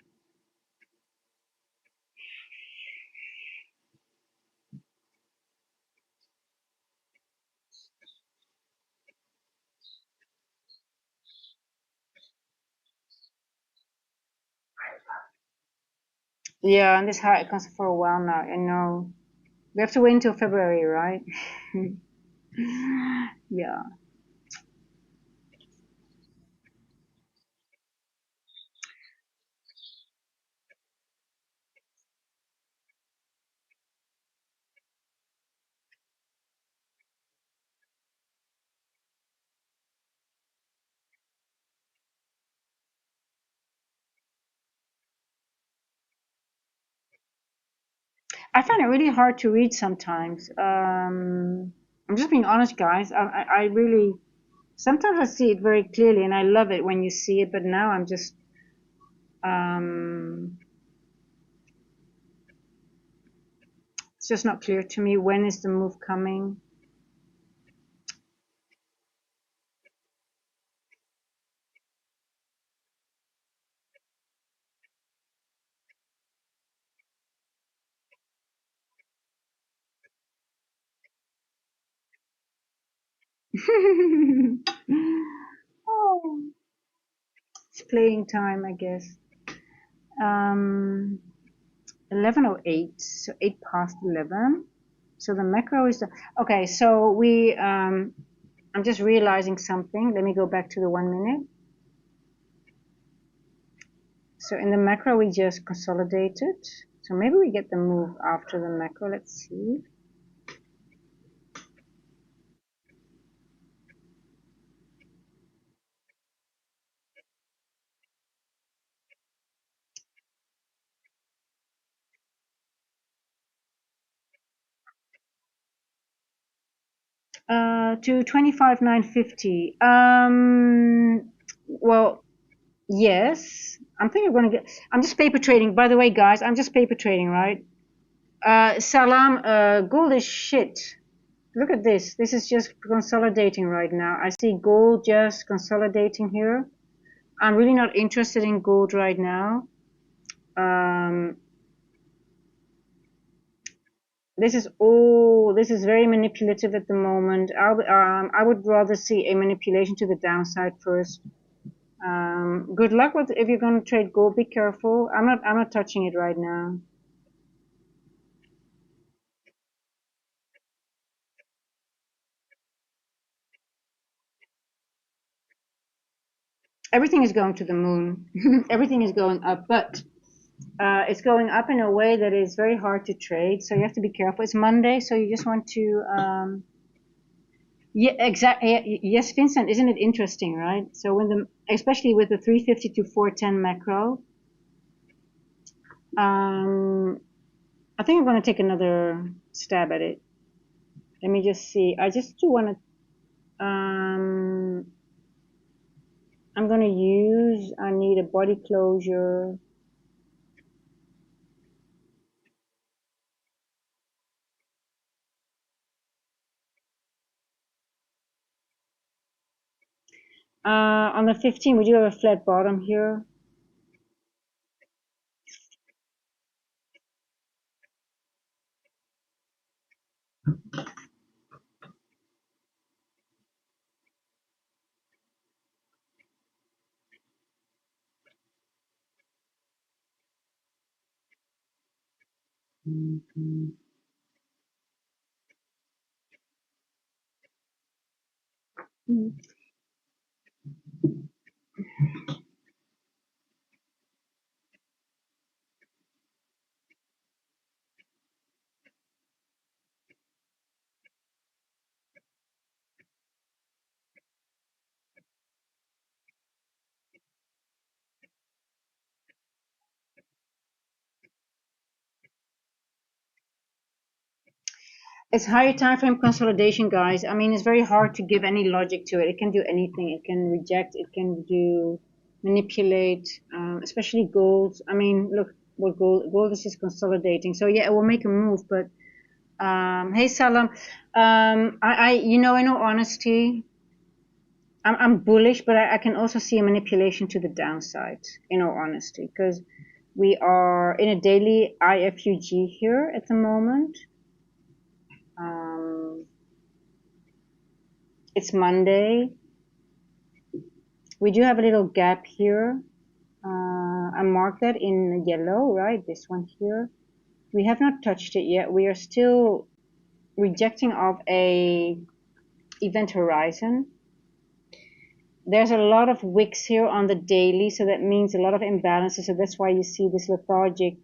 Yeah, and this high comes for a while now. I know. We have to wait until February, right? Yeah. I find it really hard to read sometimes. I'm just being honest, guys. I really, sometimes I see it very clearly and I love it when you see it, but now I'm just, um, it's just not clear to me. When is the move coming? Oh, it's playing time, I guess. Um, 11:08, so 8 past 11. So the macro is the, okay. So I'm just realizing something. Let me go back to the 1 minute. So in the macro, we just consolidated. So maybe we get the move after the macro. Let's see. To 25,950. Well, yes. I'm thinking we're gonna get. I'm just paper trading. By the way, guys, I'm just paper trading, right? Salam. Gold is shit. Look at this. This is just consolidating right now. I see gold just consolidating here. I'm really not interested in gold right now. Um, this is very manipulative at the moment. I would rather see a manipulation to the downside first. Good luck with if you're going to trade gold. Be careful. I'm not touching it right now. Everything is going to the moon. Everything is going up, but it's going up in a way that is very hard to trade. So you have to be careful. It's Monday, so you just want to. Yeah, exactly. Yes, Vincent, isn't it interesting, right? So when especially with the 350 to 410 macro, I think I'm going to take another stab at it. Let me just see. I just do want to. I'm going to use. I need a body closure. On the 15, we do have a flat bottom here. It's higher time frame consolidation, guys. I mean, it's very hard to give any logic to it. It can do anything. It can reject. It can do manipulate, especially gold. I mean, look what gold is just consolidating. So yeah, it will make a move. But hey, Salam, in all honesty, I'm bullish, but I can also see a manipulation to the downside. In all honesty, because we are in a daily IFUG here at the moment. It's Monday. We do have a little gap here. I marked that in yellow, right? This one here. We have not touched it yet. We are still rejecting of a event horizon. There's a lot of wicks here on the daily, so that means a lot of imbalances. So that's why you see this lethargic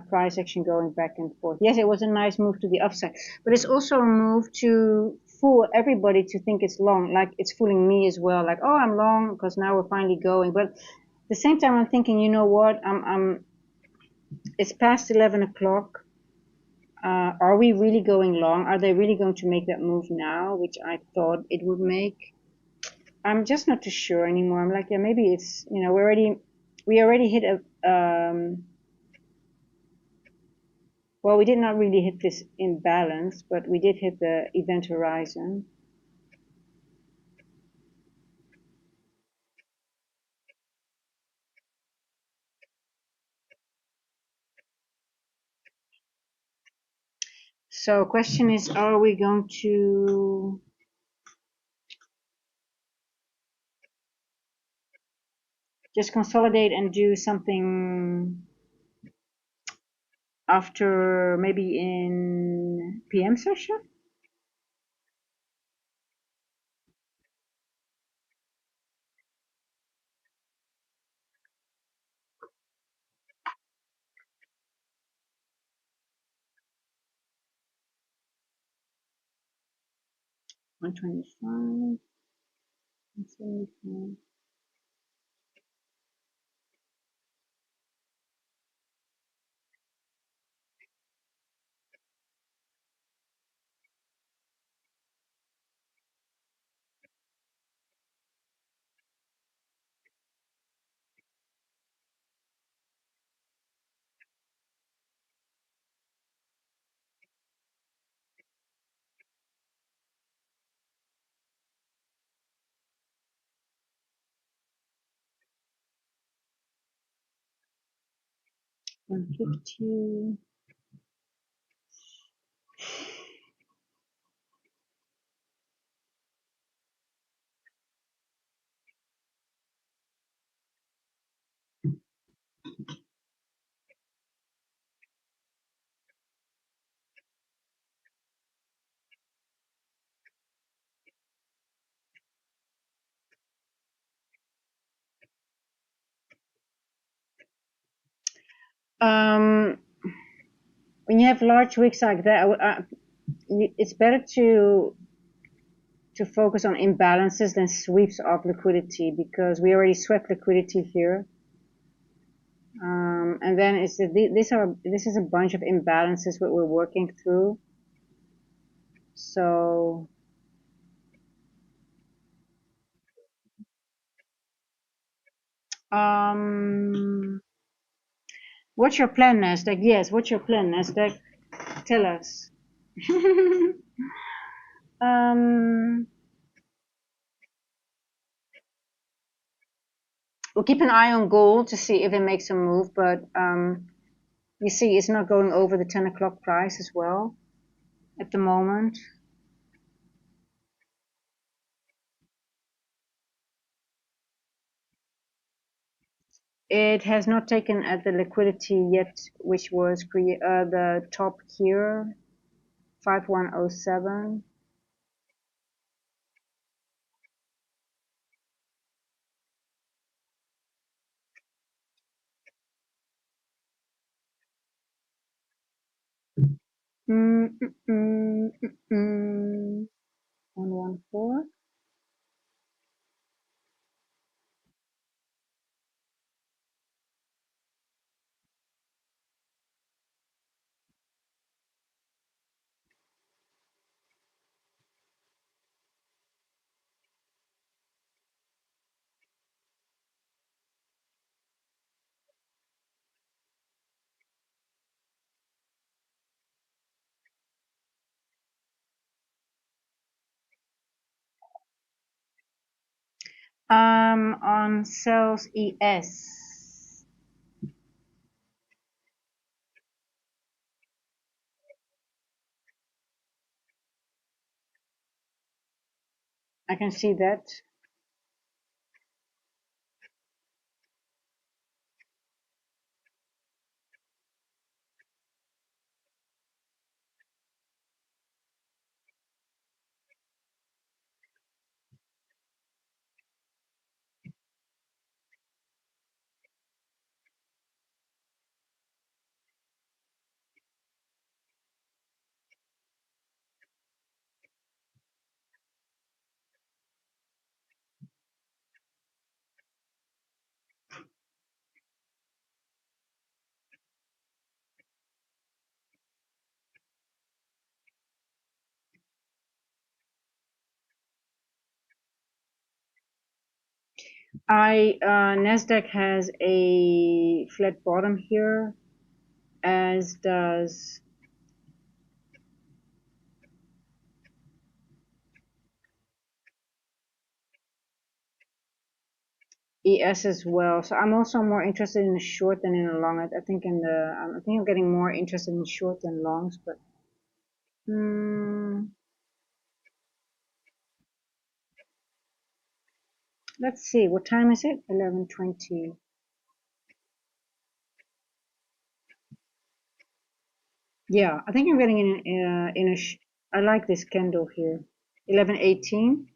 price action going back and forth. Yes, it was a nice move to the upside, but it's also a move to fool everybody to think it's long. Like it's fooling me as well. Like, oh, I'm long because now we're finally going. But at the same time, I'm thinking, you know what? It's past 11 o'clock. Are we really going long? Are they really going to make that move now, which I thought it would make? I'm just not too sure anymore. I'm like, yeah, maybe it's, we already hit well, we did not really hit this imbalance, but we did hit the event horizon. So question is, are we going to just consolidate and do something after maybe in PM session? One 125, 175. $150. When you have large wicks like that, it's better to focus on imbalances than sweeps of liquidity, because we already swept liquidity here. And then this is a bunch of imbalances what we're working through. So what's your plan, Nasdaq? Yes, what's your plan, Nasdaq? Tell us. We'll keep an eye on gold to see if it makes a move, but you see it's not going over the 10 o'clock price as well at the moment. It has not taken at the liquidity yet, which was the top here, 5107. Mm, mm, mm, mm, mm. 114. On cells ES, I can see that. Nasdaq has a flat bottom here, as does ES as well. So I'm also more interested in a short than in a long. I think I think I'm getting more interested in short than longs, but let's see. What time is it? 11:20. Yeah, I think I'm getting I like this candle here. 11:18.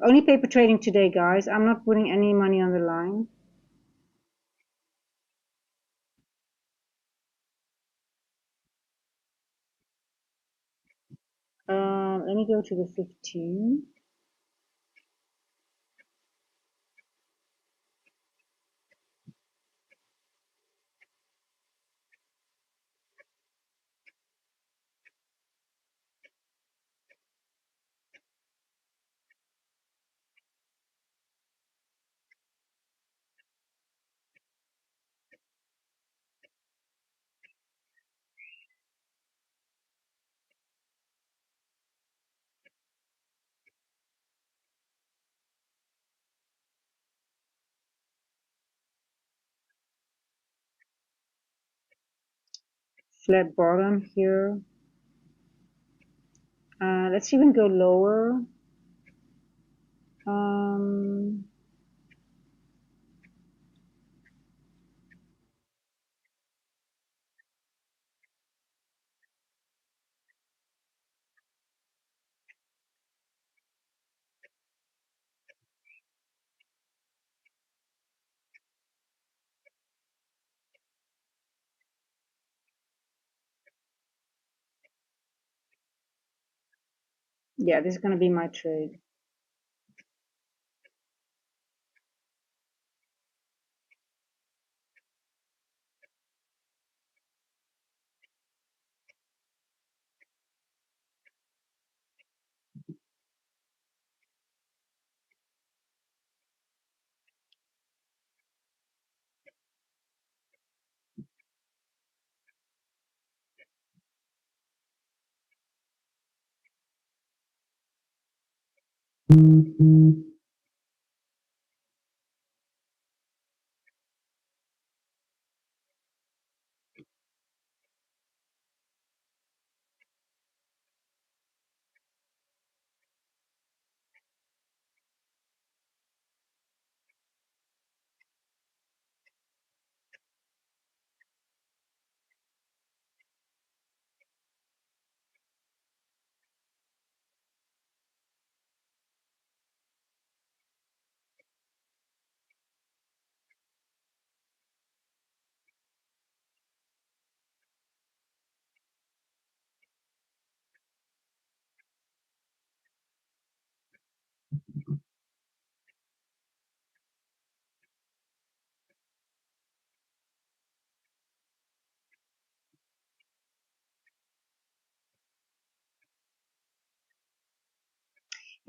Only paper trading today, guys. I'm not putting any money on the line. Let me go to the 15. Flat bottom here. Let's even go lower. Um, yeah, this is gonna be my trade.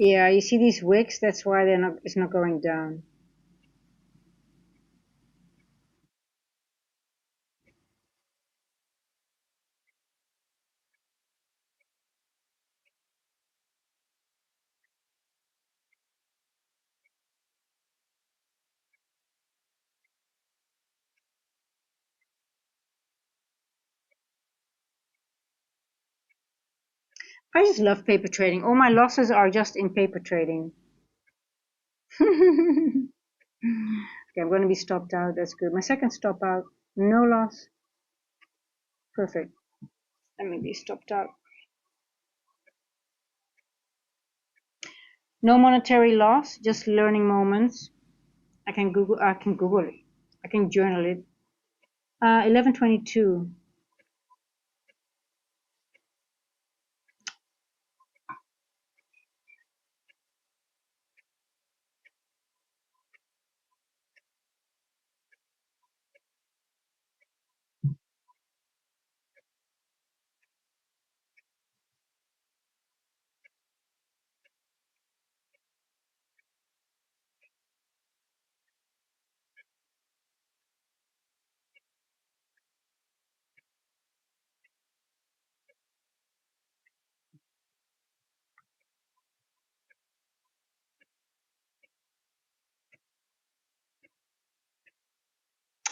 Yeah, you see these wicks, that's why it's not going down. I just love paper trading. All my losses are just in paper trading. Okay, I'm going to be stopped out. That's good. My second stop out, no loss. Perfect. Let me be stopped out. No monetary loss, just learning moments. I can Google it. I can journal it. 11:22.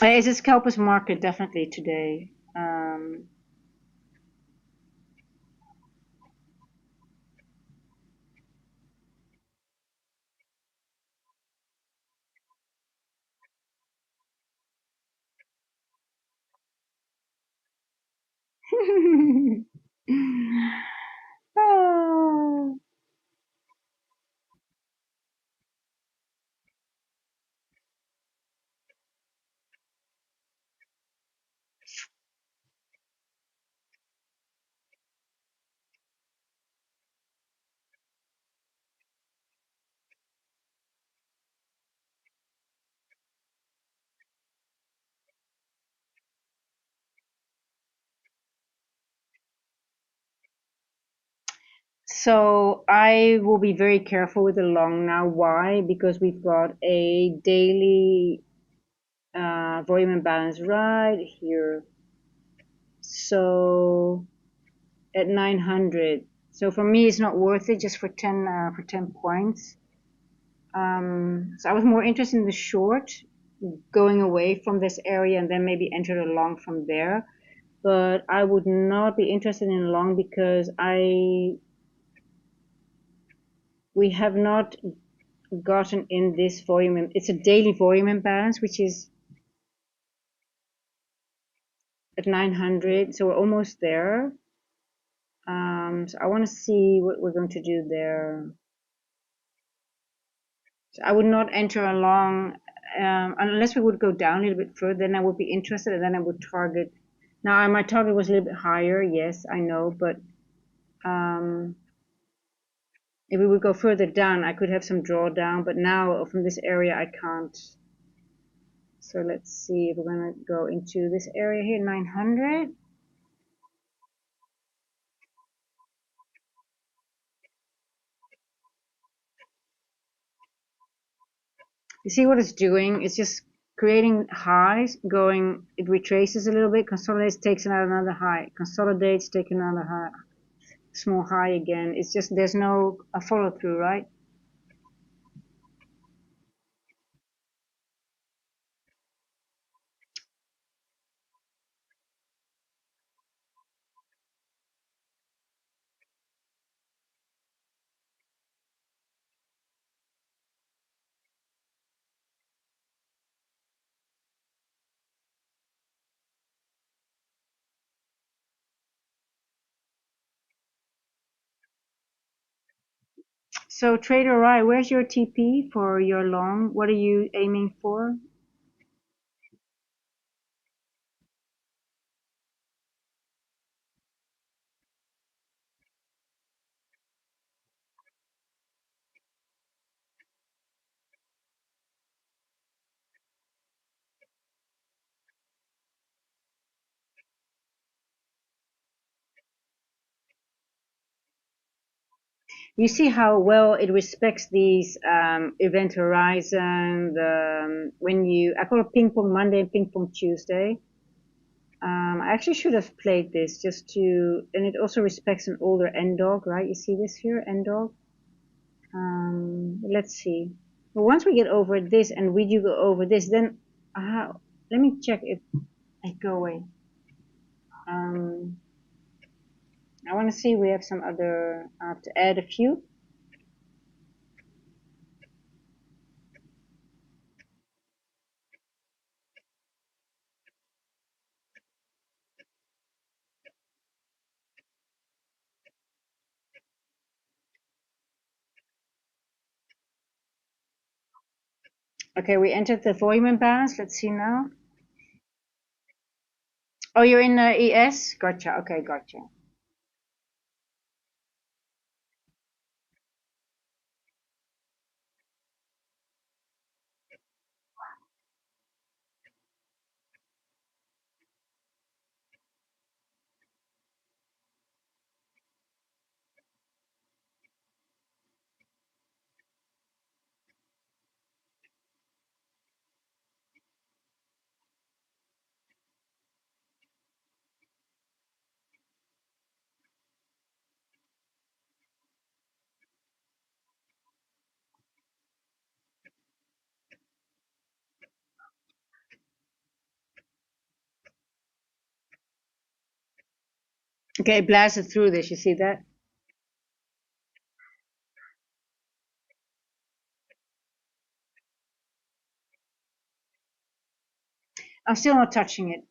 It's a scalper's market definitely today. Ah. So I will be very careful with the long now. Why? Because we've got a daily volume imbalance right here. So at 900. So for me, it's not worth it just for 10 points. So I was more interested in the short, going away from this area and then maybe enter a long from there. But I would not be interested in long because we have not gotten in this volume. It's a daily volume imbalance, which is at 900, so we're almost there. So I want to see what we're going to do there. So I would not enter a long unless we would go down a little bit further. Then I would be interested, and then I would target. Now my target was a little bit higher, yes, I know, but um, if we would go further down, I could have some drawdown. But now from this area, I can't. So let's see if we're gonna go into this area here, 900. You see what it's doing? It's just creating highs, going, it retraces a little bit, consolidates, takes another high, consolidates, take another high, small high again. It's just, there's no a follow through, right? So Trader Rai, where's your TP for your long? What are you aiming for? You see how well it respects these event horizon. I call it ping pong Monday and ping pong Tuesday. I actually should have played this just to, and it also respects an older end dog, right? You see this here, end dog. Let's see. But once we get over this and we do go over this, then let me check if I go away. I want to see we have some other. I have to add a few. Okay, we entered the volume imbalance. Let's see now. Oh, you're in ES? Gotcha. Okay, gotcha. Okay, it blasted through this. You see that? I'm still not touching it.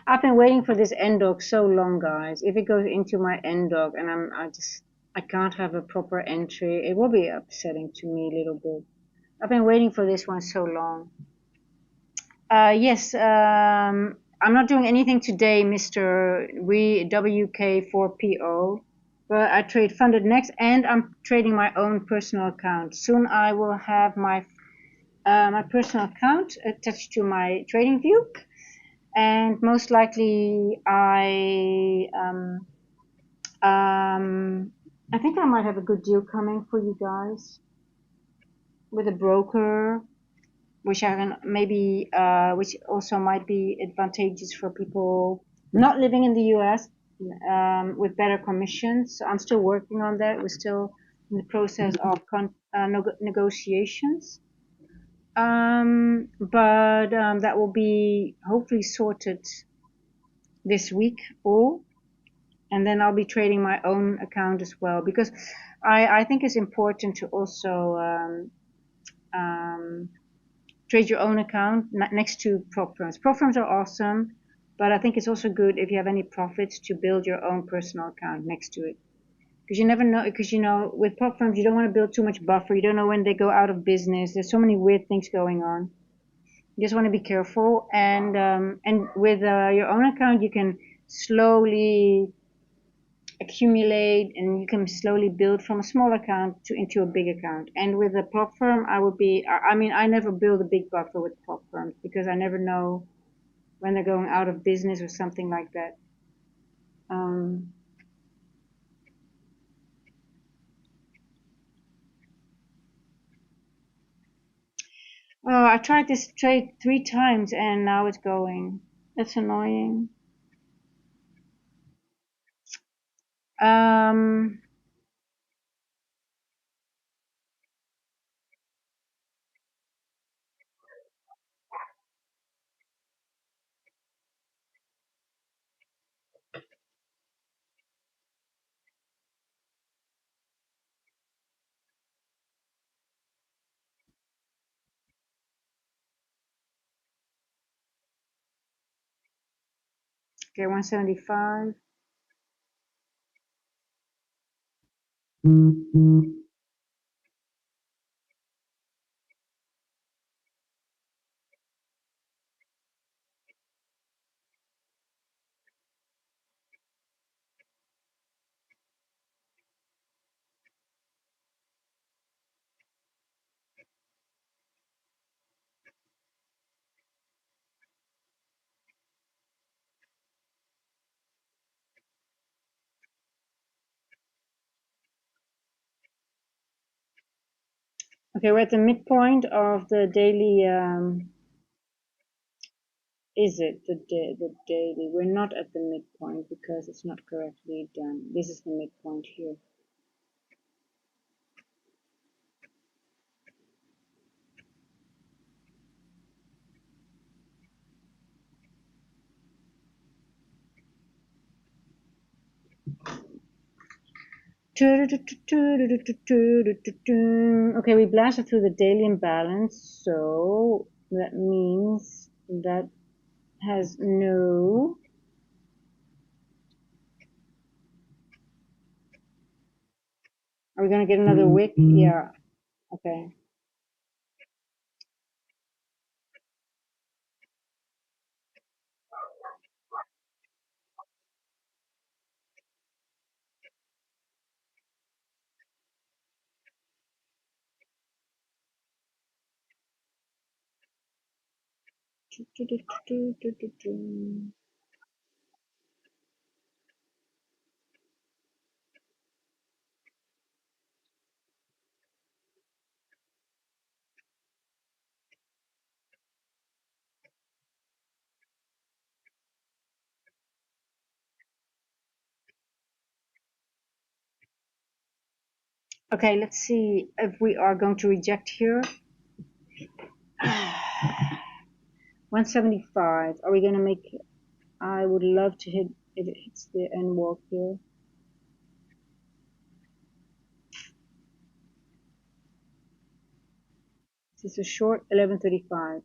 I've been waiting for this end dog so long, guys. If it goes into my end dog and I can't have a proper entry, it will be upsetting to me a little bit. I've been waiting for this one so long. Yes, I'm not doing anything today, Mr. WK4PO, but I trade funded next and I'm trading my own personal account. Soon I will have my personal account attached to my trading view, and most likely I think I might have a good deal coming for you guys with a broker, which I can maybe, which also might be advantageous for people not living in the US, with better commissions. So I'm still working on that. We're still in the process of negotiations. But that will be hopefully sorted this week all, and then I'll be trading my own account as well, because I think it's important to also trade your own account next to prop firms. Prop firms are awesome, but I think it's also good if you have any profits to build your own personal account next to it. Because you never know, because with prop firms, you don't want to build too much buffer. You don't know when they go out of business. There's so many weird things going on. You just want to be careful. And with your own account, you can slowly accumulate, and you can slowly build from a small account to into a big account. And with a prop firm, I mean, I never build a big buffer with prop firms because I never know when they're going out of business or something like that. Um, oh, I tried this trade 3 times and now it's going. That's annoying. Um, okay, 175. Okay, we're at the midpoint of the daily. Is it the daily? We're not at the midpoint because it's not correctly done. This is the midpoint here. Okay, we blasted through the daily imbalance, so that means that has no. Are we gonna get another wick? Yeah. Okay. Okay, let's see if we are going to reject here. 175. Are we gonna make? I would love to hit if it hits the end wall here. This is a short 1135.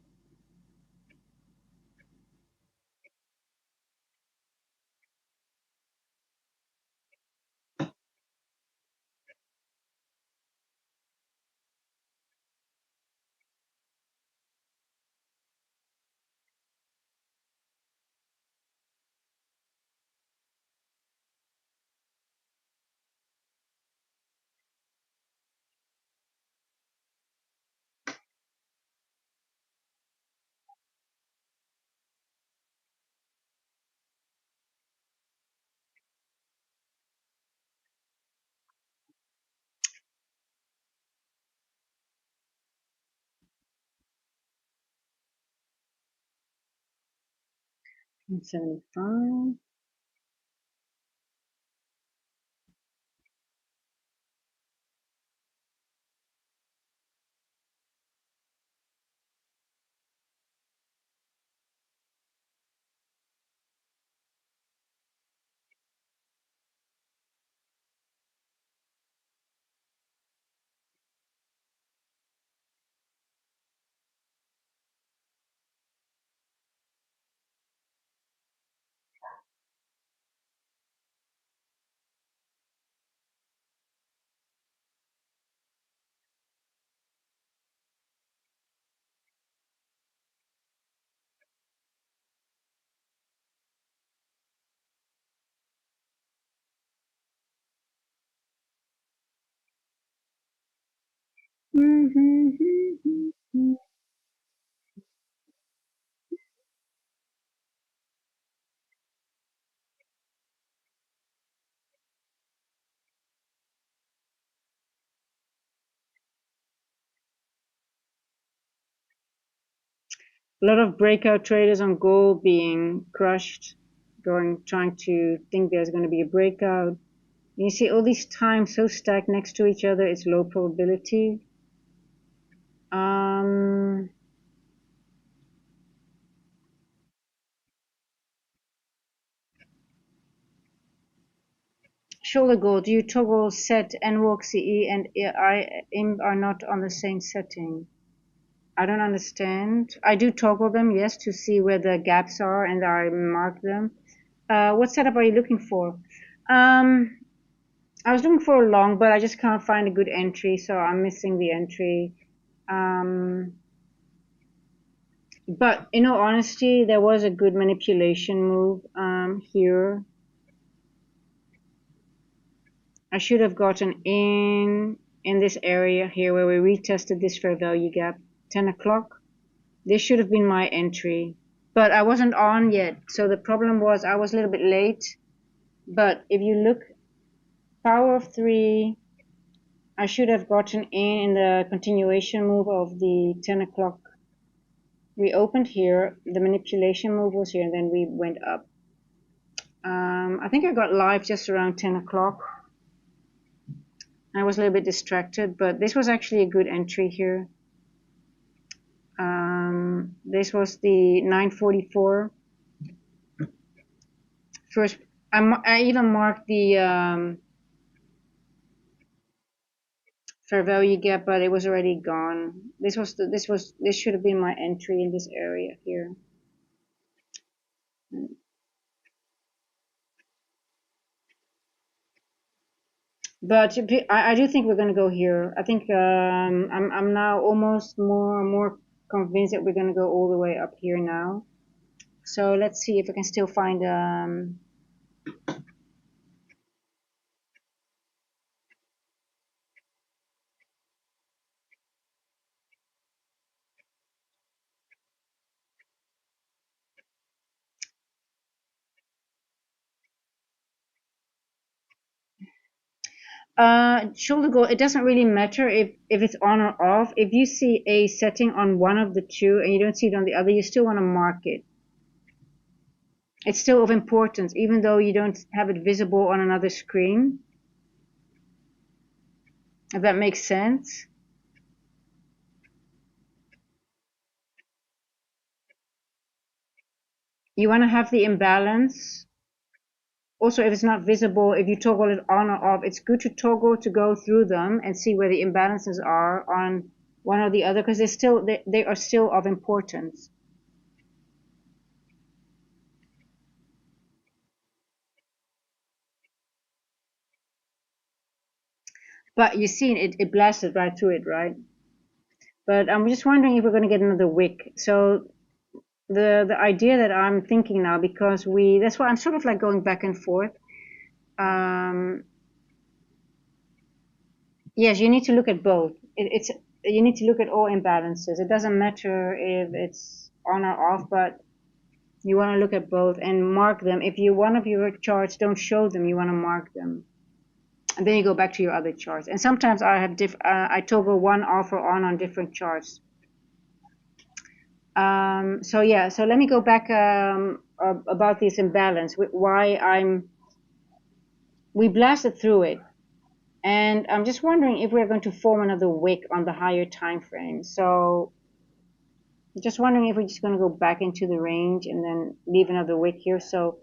And 75. A lot of breakout traders on gold being crushed, trying to think there's going to be a breakout. You see all these times so stacked next to each other, it's low probability. Shoulder goal, do you toggle set NWalk CE and IM are not on the same setting? I don't understand. I do toggle them, yes, to see where the gaps are, and I mark them. What setup are you looking for? I was looking for a long, but I just can't find a good entry, so I'm missing the entry. But in all honesty, there was a good manipulation move here. I should have gotten in this area here where we retested this fair value gap, 10 o'clock. This should have been my entry, but I wasn't on yet. So the problem was I was a little bit late. But if you look, power of 3, I should have gotten in the continuation move of the 10 o'clock. We opened here, the manipulation move was here, and then we went up. I think I got live just around 10 o'clock. I was a little bit distracted, but this was actually a good entry here. This was the 944. First, I even marked the fair value gap, but it was already gone. This should have been my entry in this area here. But I do think we're going to go here. I think I'm now almost more convinced that we're going to go all the way up here now. So let's see if I can still find shoulder goal. It doesn't really matter if it's on or off. If you see a setting on one of the two and you don't see it on the other, you still want to mark it. It's still of importance, even though you don't have it visible on another screen. If that makes sense. You want to have the imbalance. Also, if it's not visible, if you toggle it on or off, it's good to toggle to go through them and see where the imbalances are on one or the other, because they are still of importance. But you see, it blasted right through it, right? But I'm just wondering if we're going to get another wick. So the idea that I'm thinking now, because that's why I'm sort of like going back and forth. Yes, you need to look at both. You need to look at all imbalances. It doesn't matter if it's on or off, but you want to look at both and mark them. If one of your charts don't show them, you want to mark them, and then you go back to your other charts. And sometimes I have I toggle one off or on different charts. So yeah, so let me go back about this imbalance. Why we blasted through it. And I'm just wondering if we're going to form another wick on the higher time frame. So just wondering if we're just going to go back into the range and then leave another wick here. So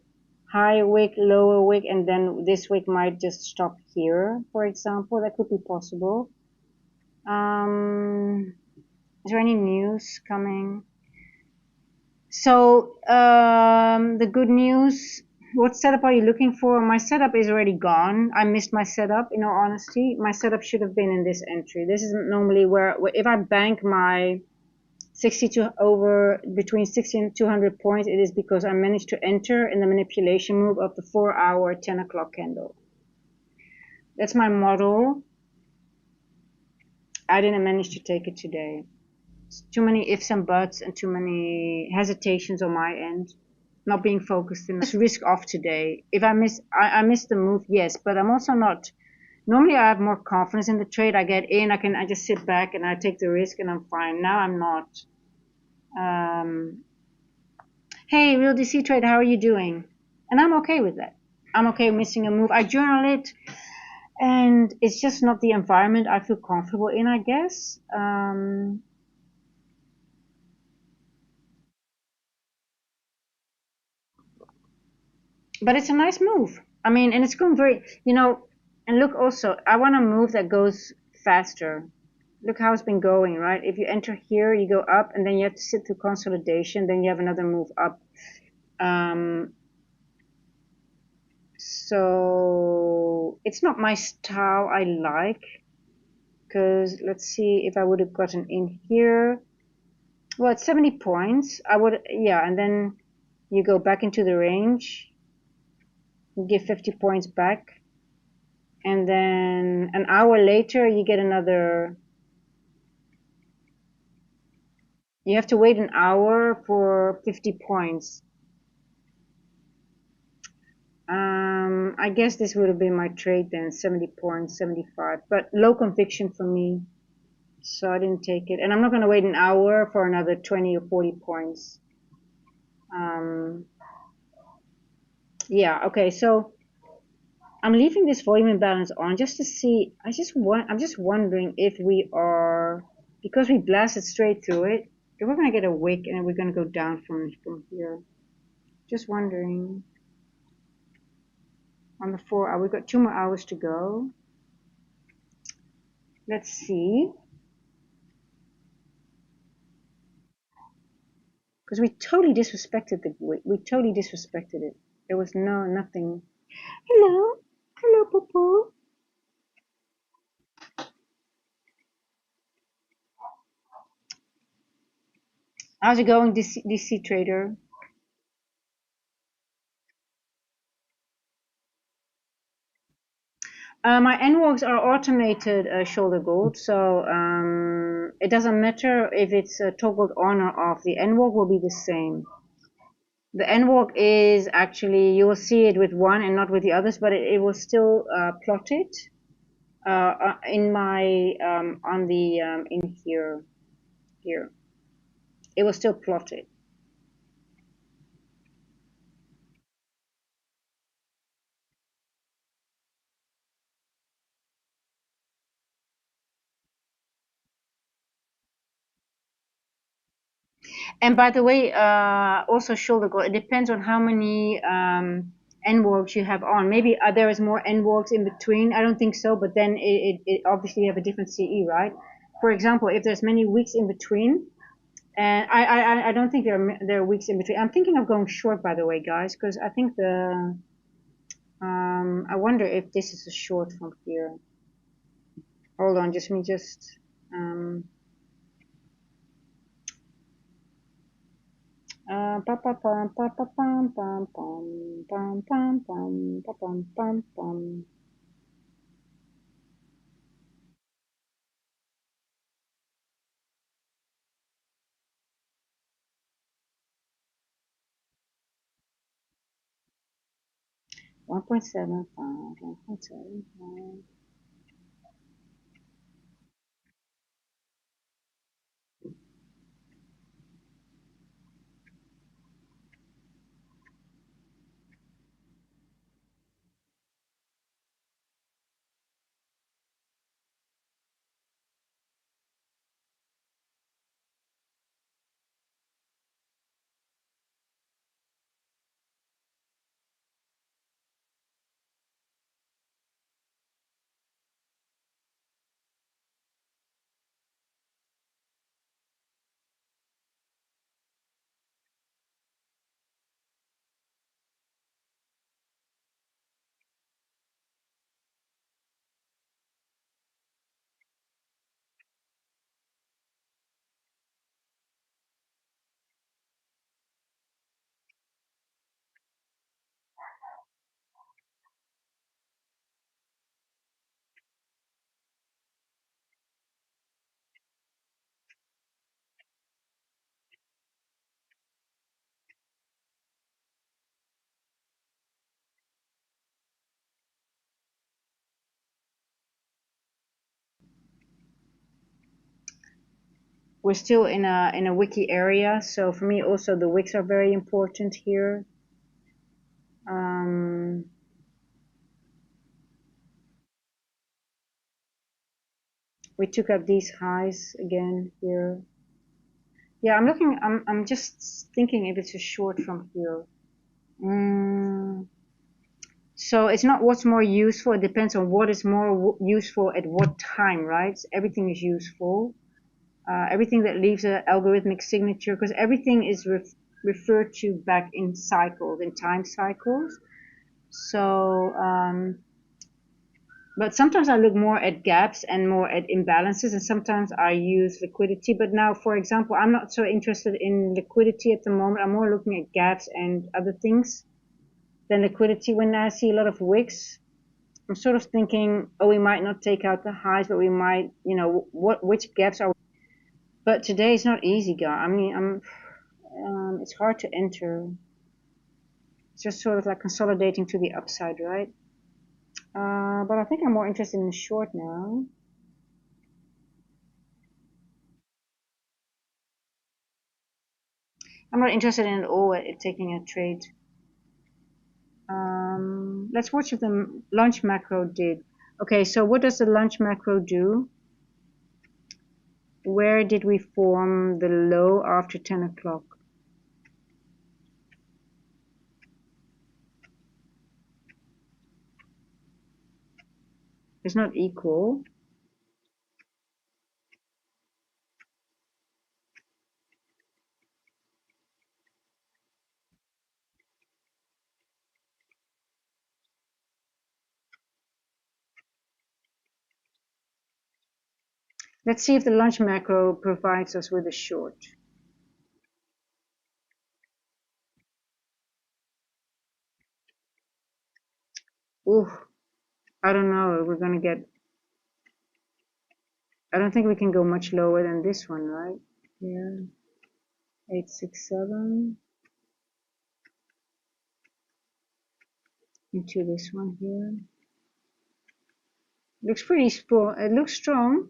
high wick, lower wick, and then this wick might just stop here, for example. That could be possible. Is there any news coming? So the good news, what setup are you looking for? My setup is already gone. I missed my setup, in all honesty. My setup should have been in this entry. This is normally where if I bank my 62 over between 60 and 200 points, it is because I managed to enter in the manipulation move of the 4-hour 10 o'clock candle. That's my model. I didn't manage to take it today. Too many ifs and buts and too many hesitations on my end. Not being focused enough. Just risk off today. If I miss the move, yes, but I'm also not. Normally, I have more confidence in the trade. I get in, I just sit back and I take the risk and I'm fine. Now I'm not. Hey, real DC trade, how are you doing? And I'm okay with that. I'm okay missing a move. I journal it, and it's just not the environment I feel comfortable in, I guess. But it's a nice move. I mean, and it's going very, and look also, I want a move that goes faster. Look how it's been going, right? If you enter here, you go up, and then you have to sit through consolidation, then you have another move up. So it's not my style I like, because let's see if I would have gotten in here. Well, it's 70 points. I would, yeah, and then you go back into the range, you give 50 points back, and then an hour later you get another. You have to wait an hour for 50 points. I guess this would have been my trade then, 70 points, 75, but low conviction for me, so I didn't take it. And I'm not going to wait an hour for another 20 or 40 points. Yeah, okay, so I'm leaving this volume imbalance on just to see. I'm just wondering if we are, because we blasted straight through it, if we're going to get a wick and we're going to go down from here. Just wondering. On the 4 hour, we've got 2 more hours to go. Let's see. Because we totally disrespected the wick. We totally disrespected it. There was nothing. Hello. Hello, Popo. How's it going, DC trader? My NWalks are automated shoulder gold, so it doesn't matter if it's toggled on or off. The NWalk will be the same. The NWalk is actually, you will see it with one and not with the others, but it will still plot it in my, on the, in here. It will still plot it. And by the way, also shoulder gold, it depends on how many NWalks you have on. Maybe there is more NWalks in between. I don't think so, but then it obviously you have a different CE, right? For example, if there's many weeks in between, and I don't think there are weeks in between. I'm thinking of going short, by the way, guys, because I think I wonder if this is a short from here. Hold on, just pa pa pam pa pa pam pam pam pam pam pam pa pam pam pam. One point seven five. 1.75. we're still in a wiki area, so for me also the wicks are very important here. We took up these highs again here. Yeah, I'm just thinking if it's a short from here. So it's not what's more useful. It depends on what is more useful at what time, right? Everything is useful. Everything that leaves an algorithmic signature, because everything is referred to back in cycles, in time cycles. So, but sometimes I look more at gaps and more at imbalances, and sometimes I use liquidity. But now, for example, I'm not so interested in liquidity at the moment. I'm more looking at gaps and other things than liquidity. When I see a lot of wicks, I'm sort of thinking, oh, we might not take out the highs, but we might, which gaps are. But today is not easy, guys. I mean, it's hard to enter. It's just sort of like consolidating to the upside, right? But I think I'm more interested in the short now. I'm not interested in at all at taking a trade. Let's watch if the lunch macro did. Okay, so what does the lunch macro do? Where did we form the low after 10 o'clock? It's not equal. Let's see if the lunch macro provides us with a short. Ooh, I don't know. We're gonna get. I don't think we can go much lower than this one, right? Yeah, 867 into this one here. Looks pretty strong. It looks strong.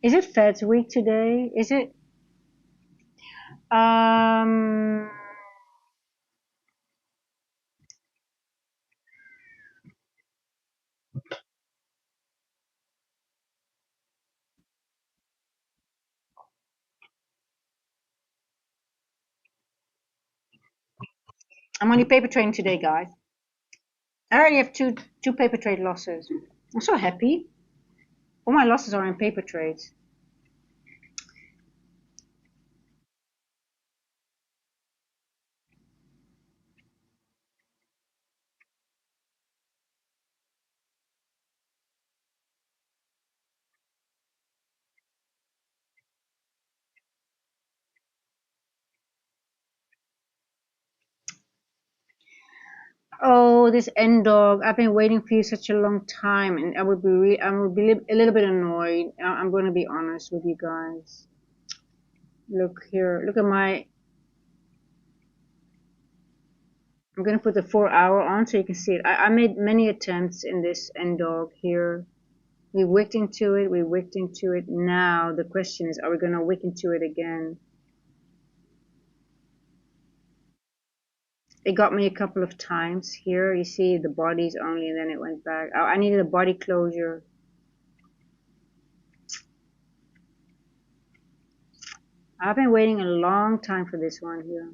Is it Fed's week today? Is it? I'm only paper trading today, guys. I already have two paper trade losses. I'm so happy. All my losses are in paper trades. Oh, this end dog! I've been waiting for you such a long time, and I would be a little bit annoyed. I'm going to be honest with you guys. Look here. Look at my. I'm going to put the 4 hour on so you can see it. I made many attempts in this end dog here. We wicked into it. We wicked into it. Now the question is, are we going to wick into it again? It got me a couple of times here. You see the bodies only, and then it went back. I needed a body closure. I've been waiting a long time for this one here.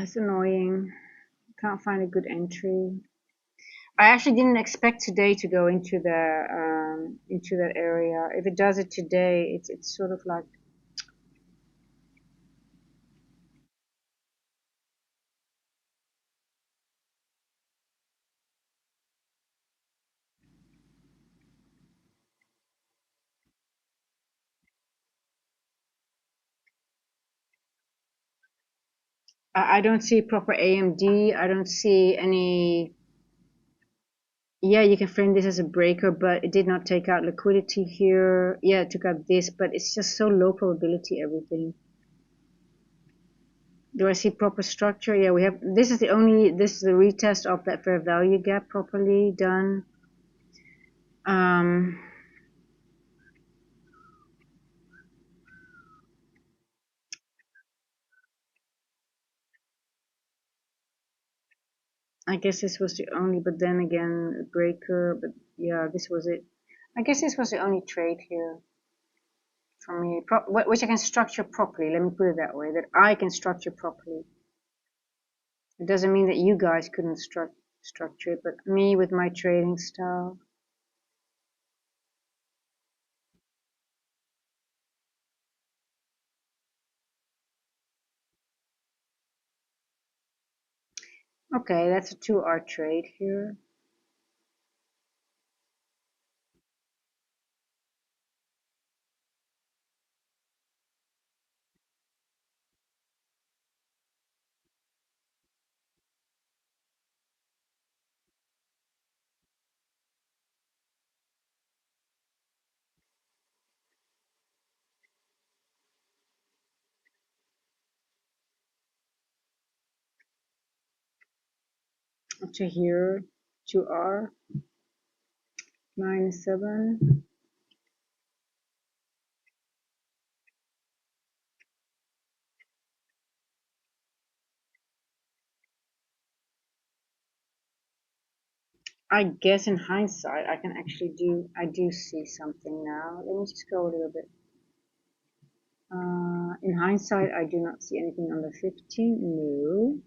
It's annoying. Can't find a good entry. I actually didn't expect today to go into that area. If it does it today, it's sort of like, I don't see proper AMD. I don't see any. Yeah, you can frame this as a breaker, but it did not take out liquidity here. Yeah, it took out this, but it's just so low probability, everything. Do I see proper structure? Yeah, we have, this is the retest of that fair value gap properly done. Um, I guess this was the only, but then again, breaker, but yeah, this was it. I guess this was the only trade here for me, which I can structure properly. Let me put it that way, that I can structure properly. It doesn't mean that you guys couldn't structure it, but me with my trading style. Okay, that's a 2R trade here. To here, 2R, -7. I guess in hindsight, I can actually I do see something now. Let me just go a little bit. In hindsight, I do not see anything on the 15. No.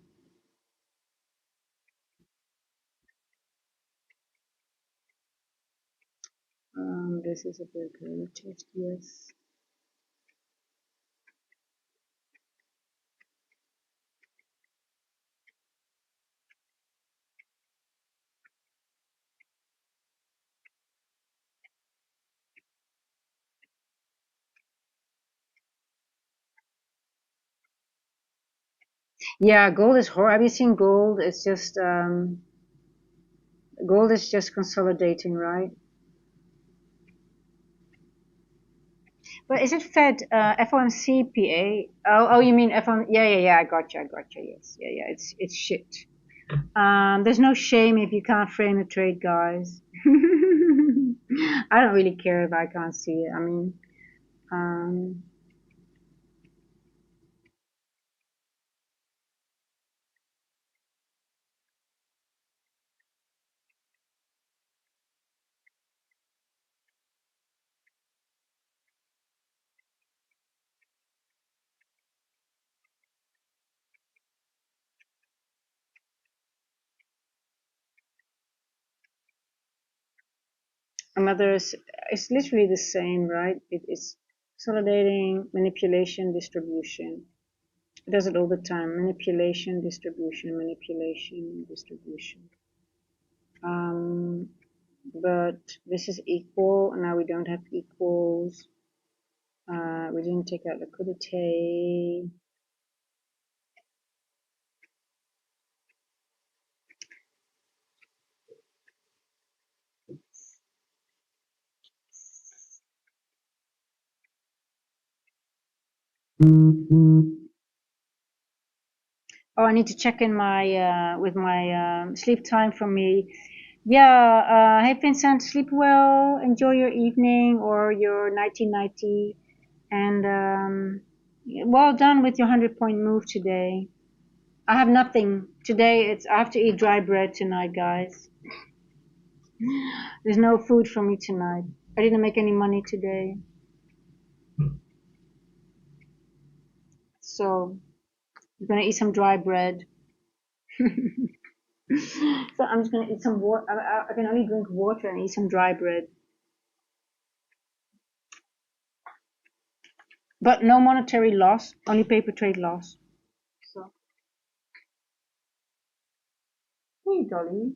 This is a big test, yes. Yeah, gold is horrible. Have you seen gold? It's just, gold is just consolidating, right? But is it Fed, FOMC, PA? Oh, you mean FOM? Yeah, yeah, yeah. I got you. I got you. Yes, yeah, yeah. It's shit. There's no shame if you can't frame a trade, guys. I don't really care if I can't see it. I mean, um, another is, it's literally the same, right? It's consolidating, manipulation, distribution. It does it all the time. Manipulation, distribution, manipulation, distribution. Um, but this is equal, and now we don't have equals. We didn't take out liquidity. Oh, I need to check in my with my sleep time for me. Yeah. Hey, Vincent, sleep well. Enjoy your evening or your nighty nighty, and well done with your 100-point move today. I have nothing today. It's I have to eat dry bread tonight, guys. There's no food for me tonight. I didn't make any money today, so I'm gonna eat some dry bread. So I'm just gonna eat some water. I can only drink water and eat some dry bread. But no monetary loss, only paper trade loss. So, hey, Dolly.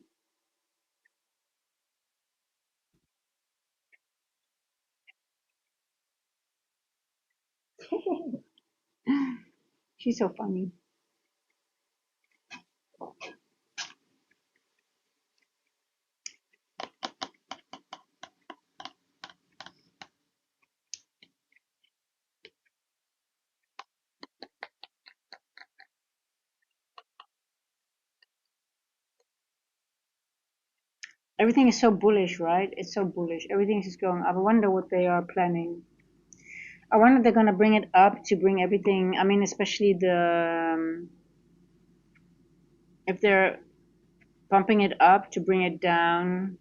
She's so funny. Everything is so bullish, right? It's so bullish. Everything is going up. I wonder what they are planning. I wonder if they're gonna bring it up to bring everything. I mean, especially if they're pumping it up to bring it down.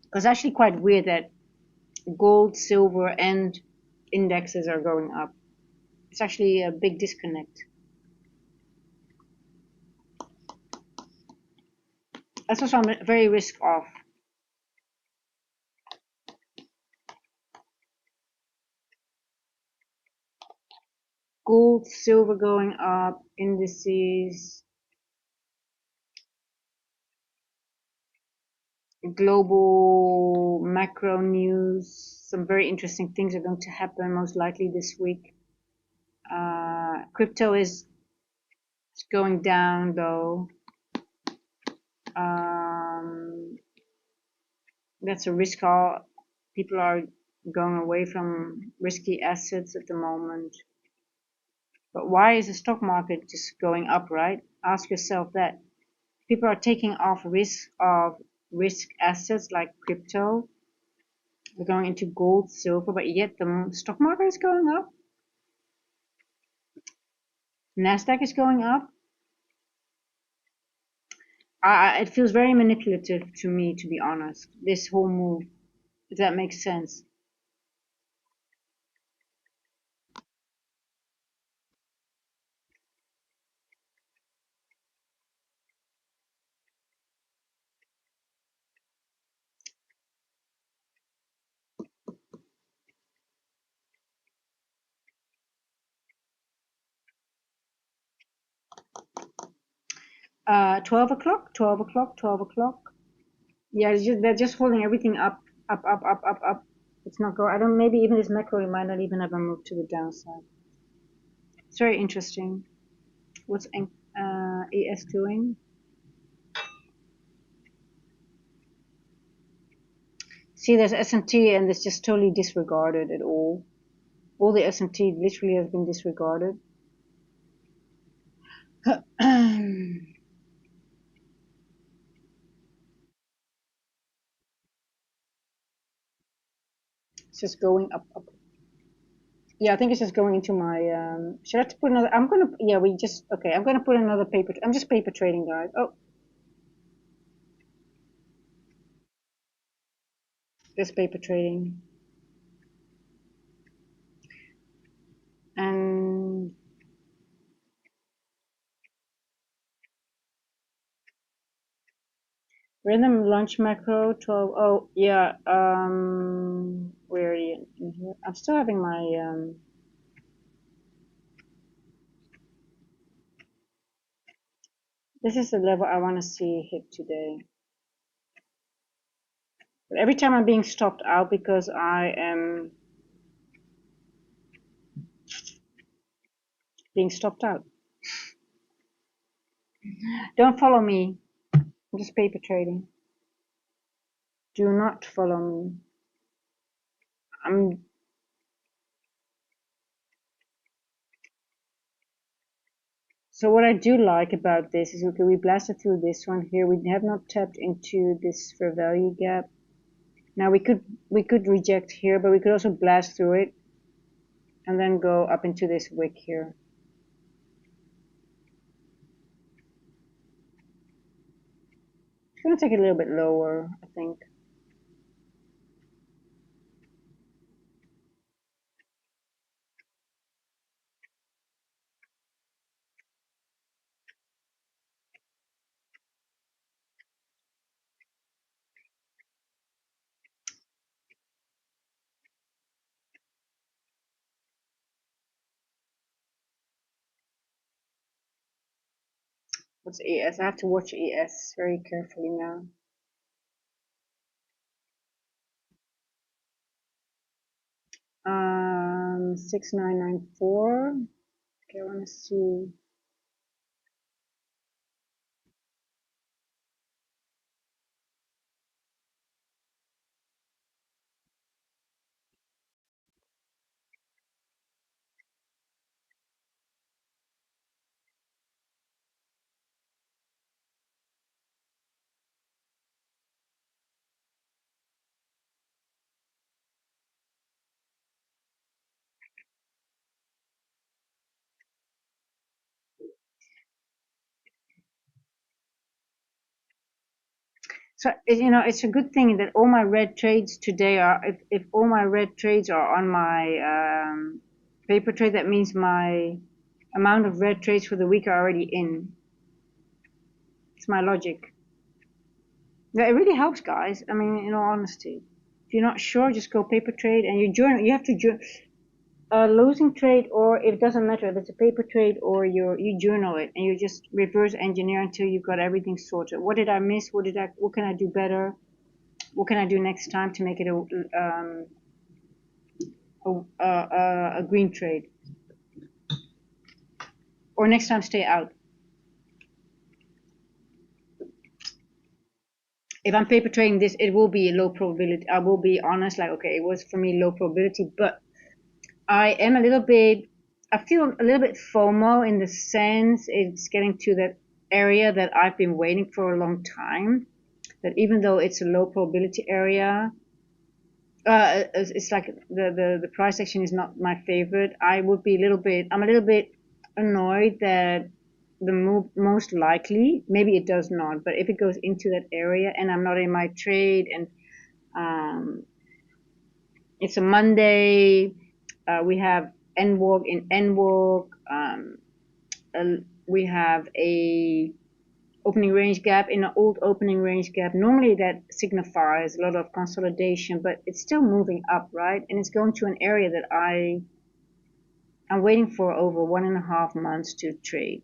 Because it's actually quite weird that gold, silver, and indexes are going up. It's actually a big disconnect. That's also I'm very risk off. Gold, silver going up, indices, global macro news. Some very interesting things are going to happen most likely this week. Crypto is going down though. Um, that's a risk. All people are going away from risky assets at the moment. But why is the stock market just going up, right? Ask yourself that. People are taking off risk assets like crypto. They're going into gold, silver, but yet the stock market is going up. Nasdaq is going up. It feels very manipulative to me, to be honest. This whole move, if that makes sense. 12 o'clock, 12 o'clock, 12 o'clock. Yeah, they're just holding everything up, up, up, up, up, up. It's not going. I don't. Maybe even this macro might not even have a move to the downside. It's very interesting. What's ES doing? See, there's S&T and it's just totally disregarded at all. All the S&T literally has been disregarded. It's just going up, up. Yeah, I think it's just going into my. Should I have to put another? I'm gonna. Yeah, we just. Okay, I'm gonna put another paper. I'm just paper trading, guys. Oh, just paper trading. And random launch macro 12. Oh, yeah. Where are you in here? I'm still having my. This is the level I want to see hit today. But every time I'm being stopped out because I am being stopped out. Don't follow me. I'm just paper trading. Do not follow me. I'm. So what I do like about this is, okay, we blasted through this one here. We have not tapped into this fair value gap. Now we could reject here, but we could also blast through it and then go up into this wick here. It's gonna take it a little bit lower, I think. What's ES? I have to watch ES very carefully now. 6994. Okay, I want to see. So it's a good thing that all my red trades today are. If all my red trades are on my paper trade, that means my amount of red trades for the week are already in. It's my logic. Yeah, it really helps, guys. I mean, in all honesty, if you're not sure, just go paper trade and you journal. You have to journal. Losing trade, or it doesn't matter if it's a paper trade or you journal it and you just reverse engineer until you've got everything sorted. What did I miss? What can I do better? What can I do next time to make it a green trade? Or next time stay out. If I'm paper trading this, it will be a low probability. I will be honest, like, okay, it was for me low probability, but I am a little bit, I feel a little bit FOMO in the sense it's getting to that area that I've been waiting for a long time. That even though it's a low probability area, it's like the price action is not my favorite. I'm a little bit annoyed that the move most likely, maybe it does not, but if it goes into that area and I'm not in my trade and um, it's a Monday, we have NWalk in NWalk, we have a opening range gap in an old opening range gap. Normally that signifies a lot of consolidation, but it's still moving up, right? And it's going to an area that I'm waiting for over 1.5 months to trade.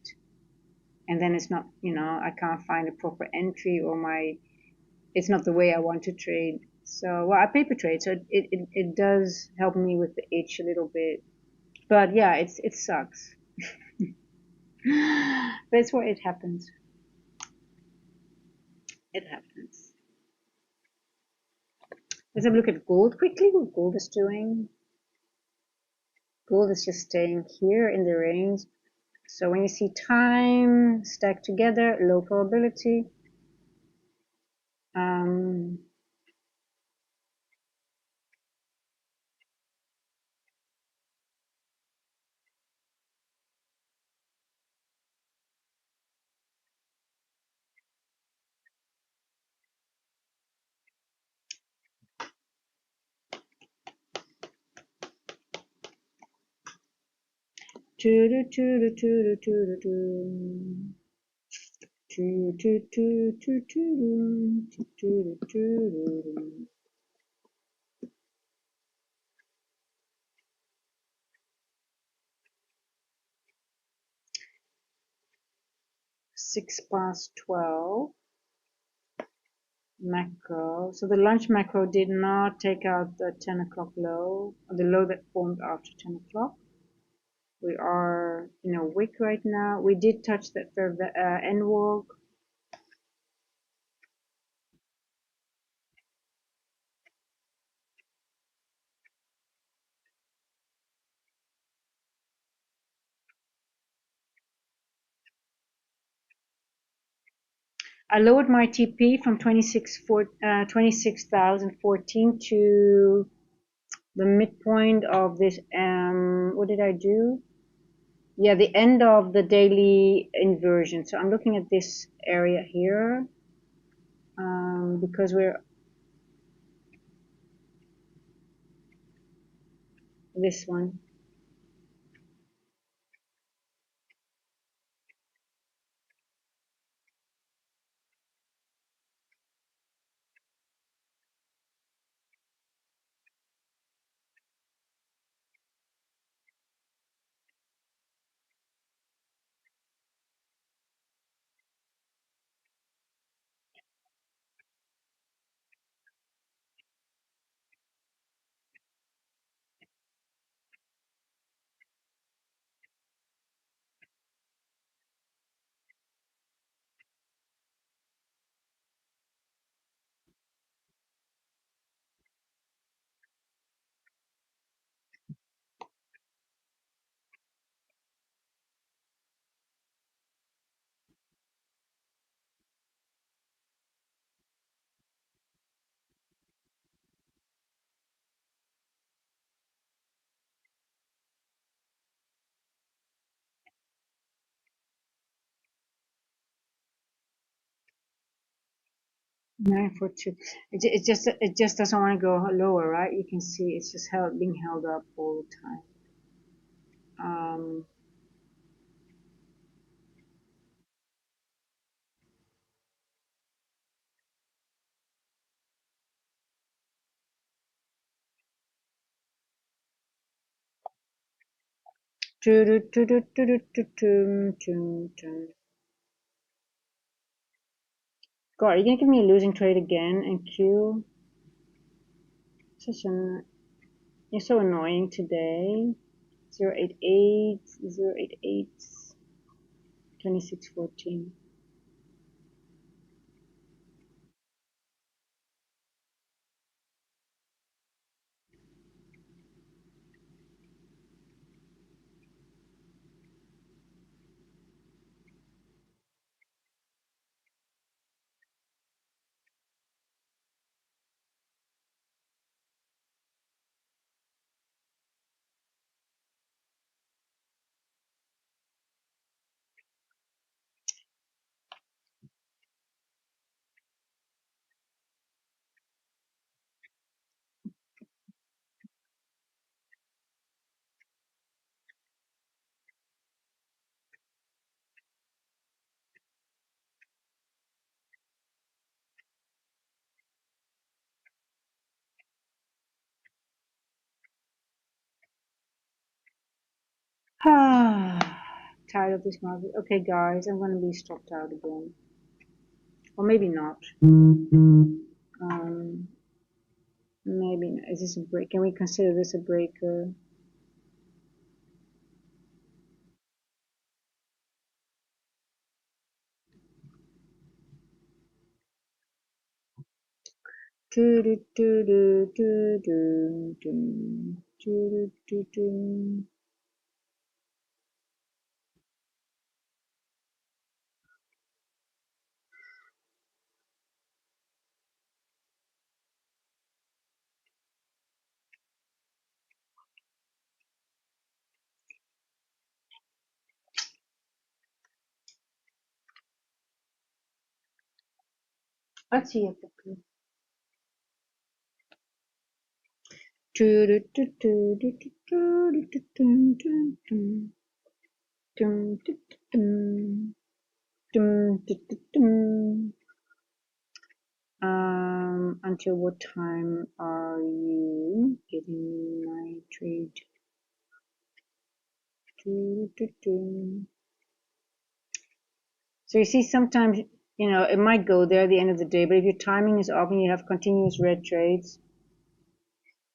And then it's not, I can't find a proper entry or it's not the way I want to trade. So, well, I paper trade, so it does help me with the itch a little bit. But yeah, it sucks. But it's where it happens. It happens. Let's have a look at gold quickly, what gold is doing. Gold is just staying here in the range. So when you see time stacked together, low probability. Um, Six past 12 macro. So the lunch macro did not take out the 10 o'clock low, or the low that formed after 10 o'clock. We are in a wick right now. We did touch that end walk. I lowered my TP from 26,014 to the midpoint of this. What did I do? Yeah, the end of the daily inversion. So I'm looking at this area here because we're this one. 942. It just doesn't want to go lower, right? You can see it's just being held up all the time. Um, God, are you gonna give me a losing trade again and Q? Such an You're so annoying today. 088, 088, 2614. Tired of this market. Okay, guys, I'm gonna be stopped out again, or maybe not. Maybe not. Is this a break? Can we consider this a breaker? Let's see if it until what time are you getting my trade? So you see, sometimes, it might go there at the end of the day, but if your timing is off and you have continuous red trades,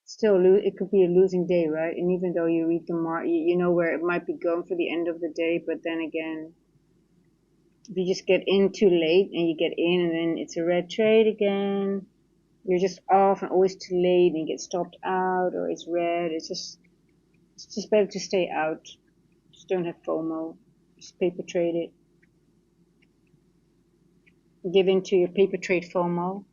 still it could be a losing day, right? And even though you read the market, you know where it might be going for the end of the day, but then again, if you just get in too late and you get in and then it's a red trade again, you're just off and always too late and you get stopped out or it's red. It's just better to stay out. Just don't have FOMO. Just paper trade it. Give in to your paper trade FOMO.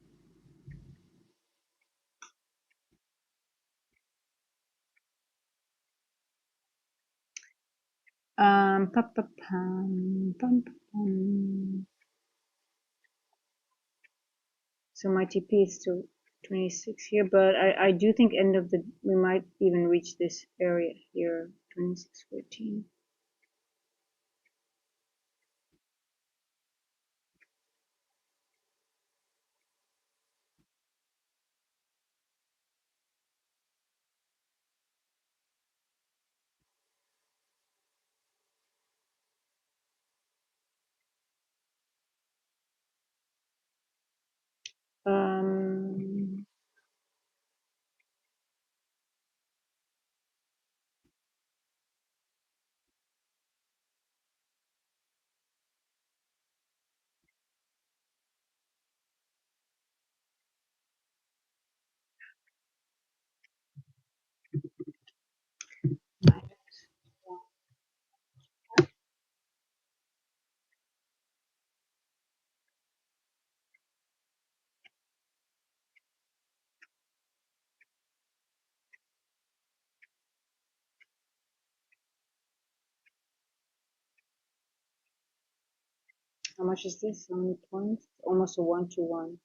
So my TP is still 26 here, but I do think we might even reach this area here, 2614. Um, how much is this? How many points? Almost a 1-to-1.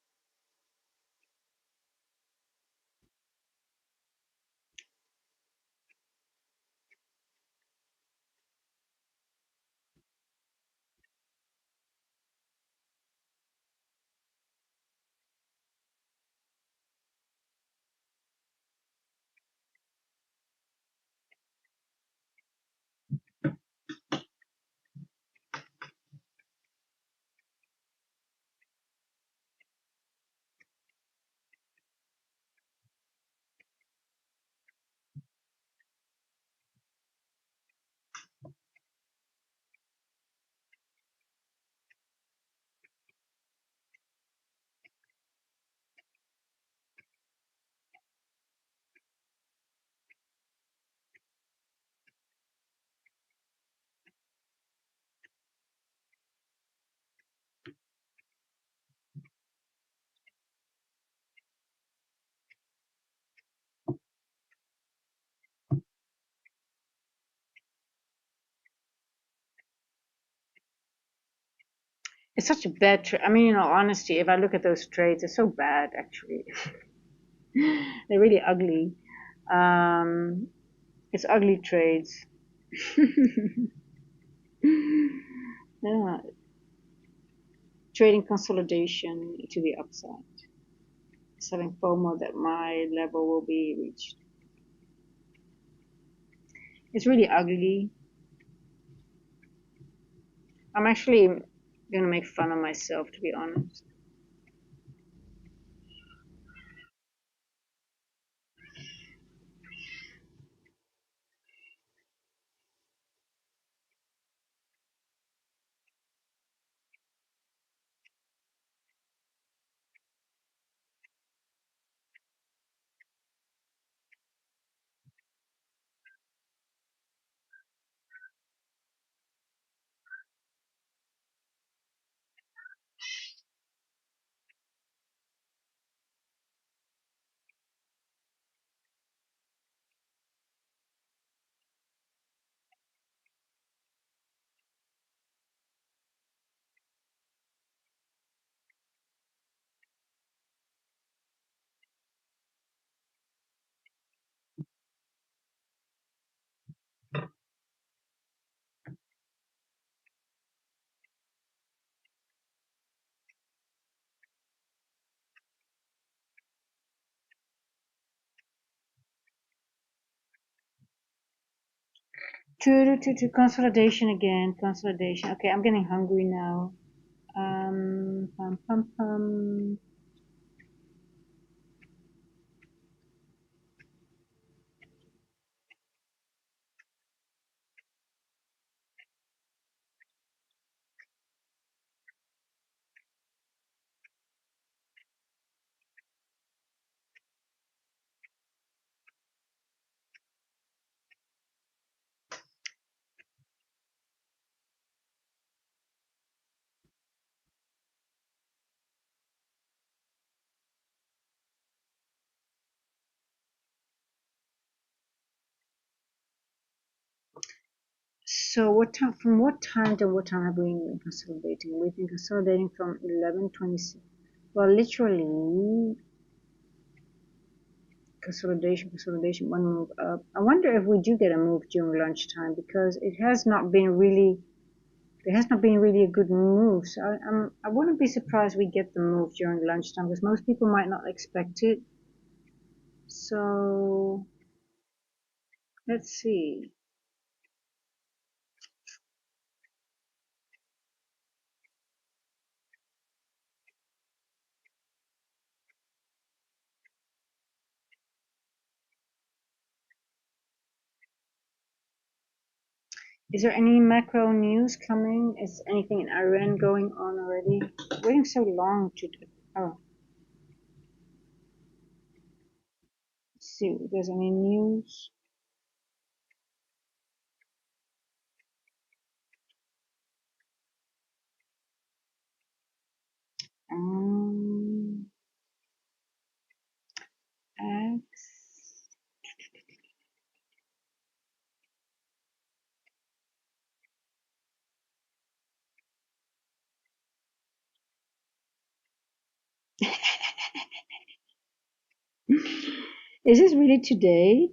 It's such a bad trade. I mean, in all honesty, if I look at those trades, they're so bad, actually. They're really ugly. Um, it's ugly trades. Yeah, trading consolidation to the upside. Selling FOMO that my level will be reached. It's really ugly. I'm actually gonna make fun of myself, to be honest. To consolidation again. Consolidation. Okay, I'm getting hungry now. Pum, pum, pum. So what time? From what time to what time have we been consolidating? We've been consolidating from 11:26. Well, literally consolidation, one move up. I wonder if we do get a move during lunchtime because it has not been really. There has not been really a good move. So I wouldn't be surprised we get the move during lunchtime because most people might not expect it. So let's see. Is there any macro news coming? Is anything in Iran going on already? Waiting so long to. Oh, let's see if there's any news. Um, X. Is this really today?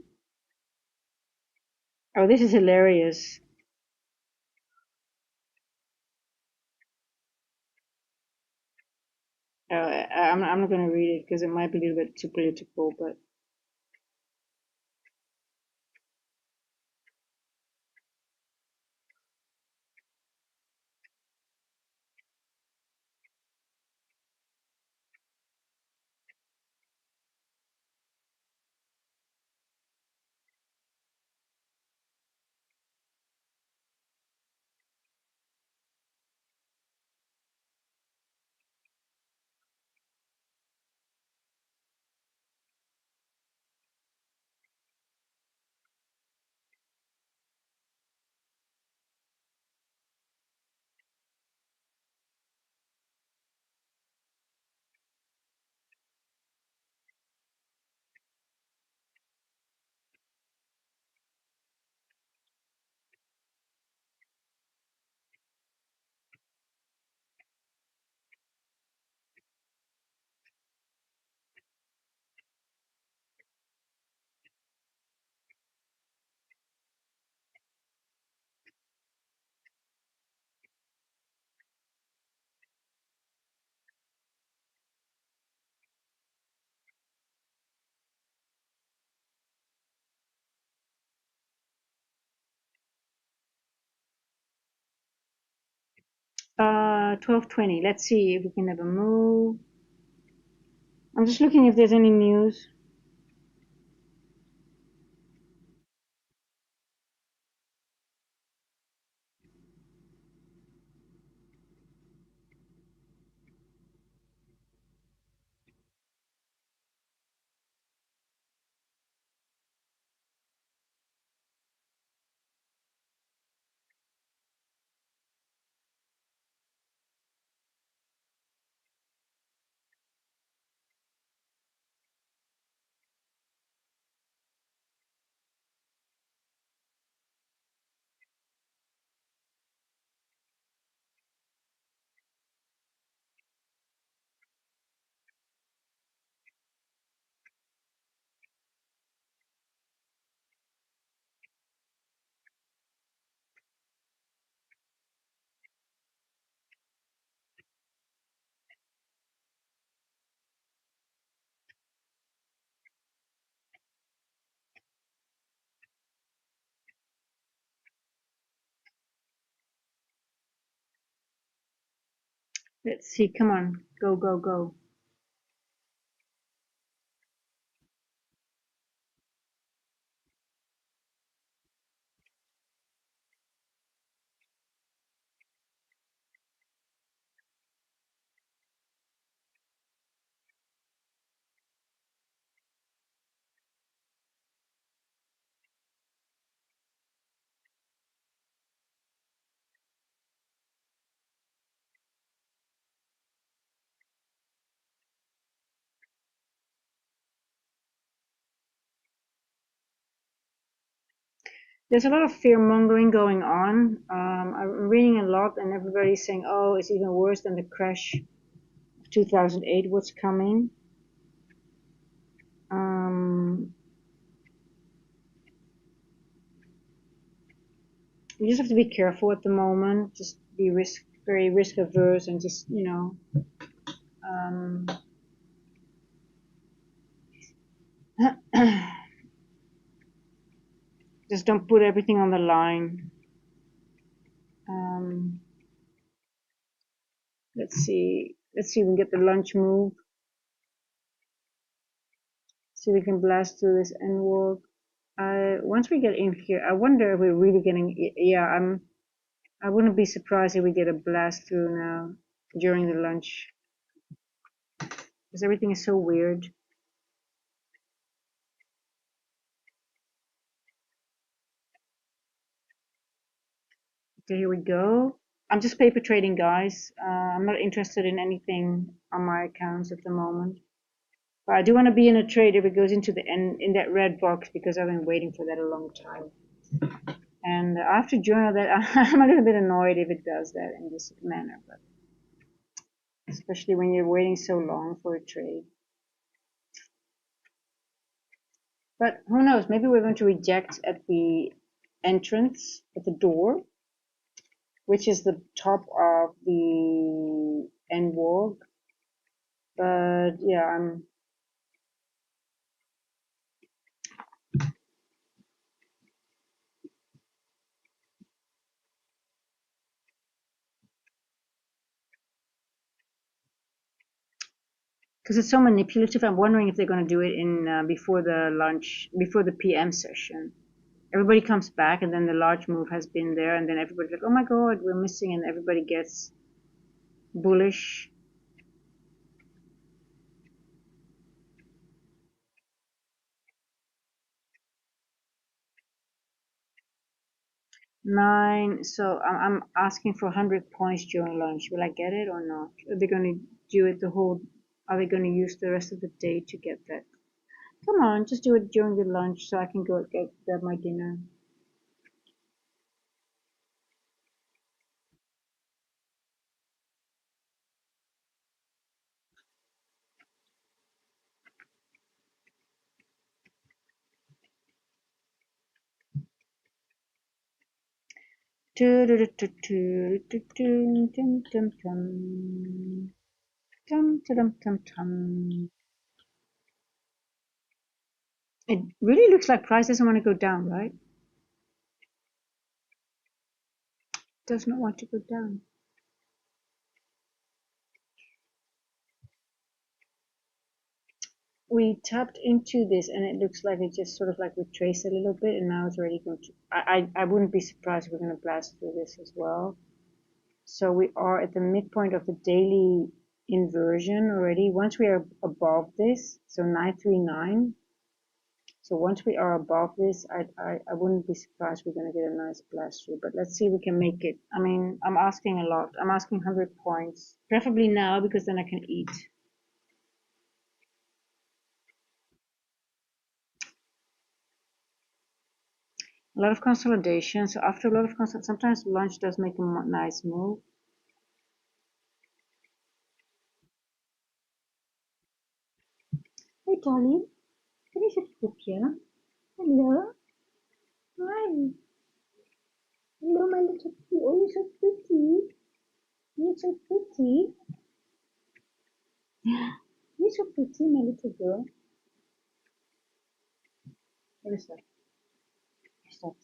Oh, this is hilarious. I'm not going to read it because it might be a little bit too political, but 12:20. Let's see if we can have a move. I'm just looking if there's any news. Let's see. Come on. Go, go, go. There's a lot of fear mongering going on. I'm reading a lot, and everybody's saying, "Oh, it's even worse than the crash of 2008. What's coming?" Um, you just have to be careful at the moment. Just be very risk averse, and just um, just don't put everything on the line. Um, let's see. Let's see if we can get the lunch move. See if we can blast through this end wall. Once we get in here, I wonder if we're really getting. Yeah, I wouldn't be surprised if we get a blast through now during the lunch, because everything is so weird. Okay, here we go. I'm just paper trading, guys. I'm not interested in anything on my accounts at the moment. But I do want to be in a trade if it goes into the end in that red box, because I've been waiting for that a long time. And I have to journal that. I'm a little bit annoyed if it does that in this manner, but especially when you're waiting so long for a trade. But who knows? Maybe we're going to reject at the entrance, at the door, which is the top of the end wall. But yeah, because it's so manipulative. I'm wondering if they're going to do it in before the lunch, before the PM session. Everybody comes back, and then the large move has been there, and then everybody's like, "Oh my God, we're missing," and everybody gets bullish. Nine. So I'm asking for 100 points during lunch. Will I get it or not? Are they going to do it the whole? Are they going to use the rest of the day to get that? Come on, just do it during the lunch so I can go get my dinner. It really looks like price doesn't want to go down, right? Does not want to go down. we tapped into this and it looks like it just sort of like retraced a little bit and now it's already going to, I wouldn't be surprised if we're going to blast through this as well. So we are at the midpoint of the daily inversion already. Once we are above this, so 939. So once we are above this, I wouldn't be surprised we're going to get a nice blast through. But let's see if we can make it. I mean, I'm asking a lot. I'm asking 100 points, preferably now because then I can eat. A lot of consolidation. So after a lot of consolidation, sometimes lunch does make a nice move. Hey, Dolly, can you sit up here? Hello. Hi. Hello, my little pea. Oh, you're so pretty. You're so pretty. You're so pretty, my little girl. What is that? Stop.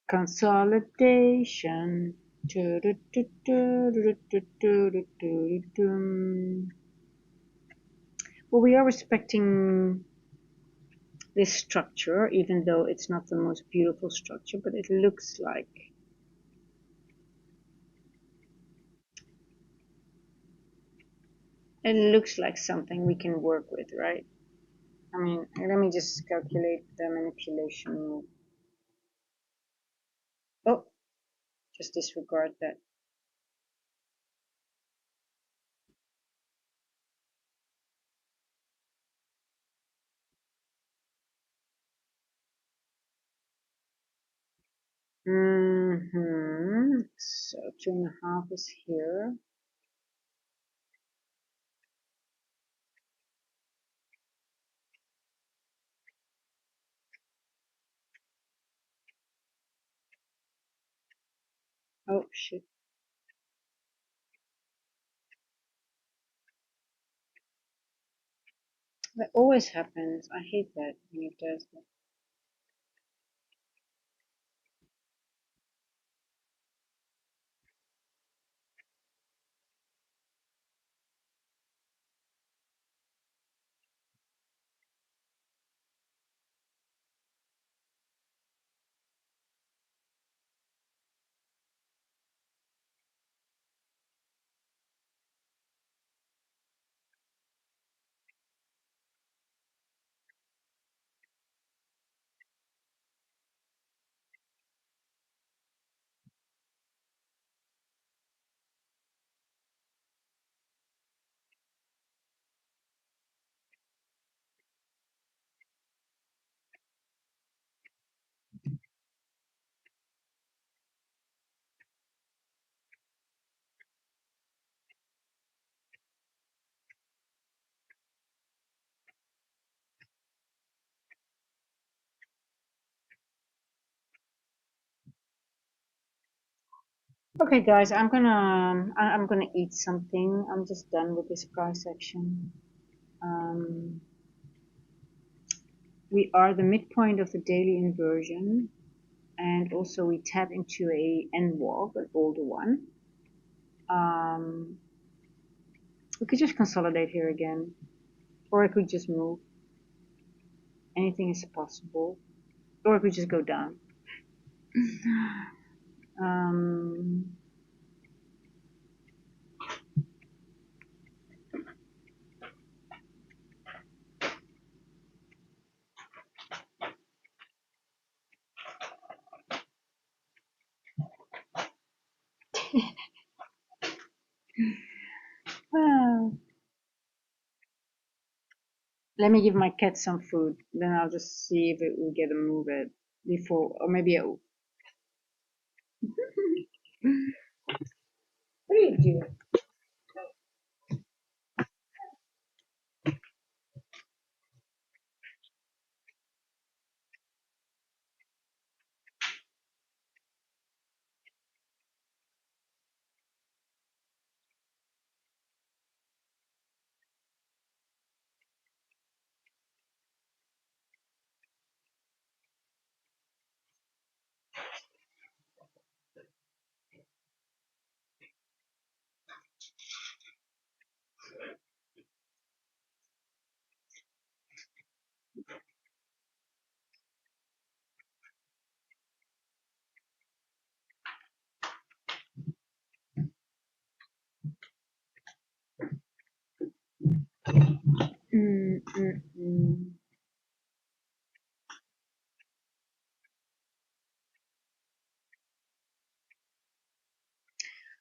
Consolidation. Well, we are respecting this structure, even though it's not the most beautiful structure, but it looks like something we can work with, right? I mean, let me just calculate the manipulation move. Oh, just disregard that. So 2.5 is here. Oh shit. That always happens. I hate that when it does that. Okay, guys, I'm gonna eat something. I'm just done with this price action. We are the midpoint of the daily inversion, and also we tap into a N walk, an older one. We could just consolidate here again, or I could just move. Anything is possible, or I could just go down. Well, let me give my cat some food, then I'll just see if it will get a move it before, or maybe it will. What are you doing?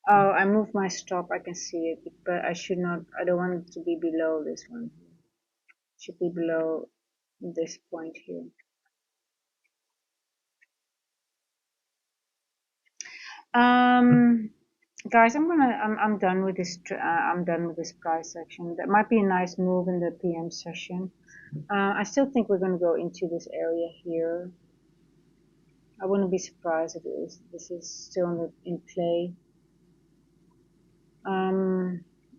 Oh, I moved my stop. I can see it, but I should not. I don't want it to be below this one. It should be below this point here. Um, Guys, I'm done with this. I'm done with this price section. That might be a nice move in the PM session. I still think we're gonna go into this area here. I wouldn't be surprised if this is still in play. Let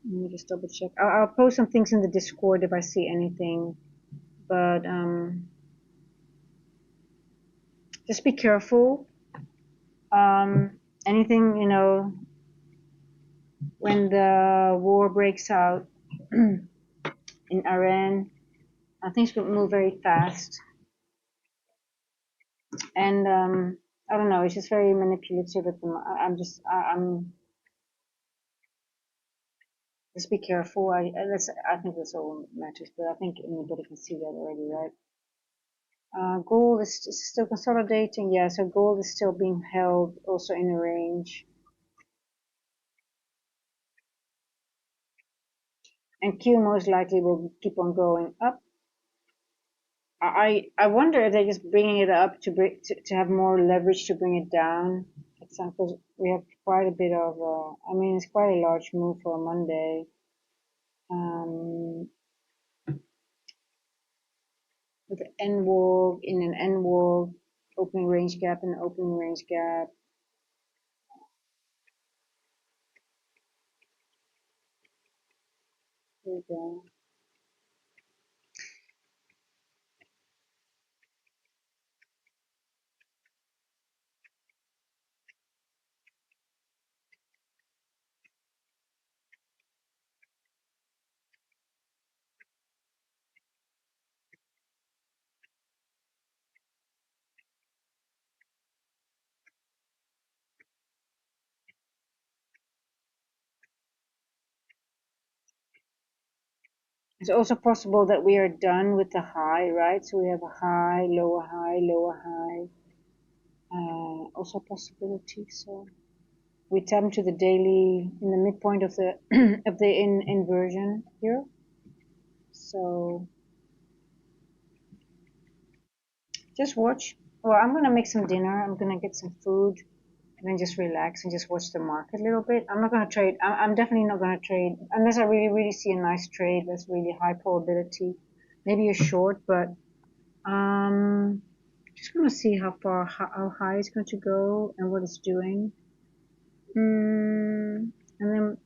me just double check. I'll post some things in the Discord if I see anything, but just be careful. Anything, when the war breaks out in Iran, things will move very fast, and I don't know. It's just very manipulative at the moment. I'm just be careful. I think that's all matters, but I think anybody can see that already, right? Gold is still consolidating. Yeah, so gold is still being held also in a range. And Q most likely will keep on going up. I wonder if they're just bringing it up to have more leverage to bring it down. Because we have quite a bit of, I mean, it's quite a large move for a Monday. With an N wall in an N wall, opening range gap and opening range gap. There we go. It's also possible that we are done with the high, right? So we have a high, lower high, lower high. Also a possibility. So we tap into the daily in the midpoint of the of the inversion here. So just watch. Well, I'm gonna make some dinner. I'm gonna get some food and then just relax and just watch the market a little bit. I'm not gonna trade. I'm definitely not gonna trade unless I really, really see a nice trade that's really high probability. Maybe a short, but just gonna see how high it's going to go and what it's doing. And then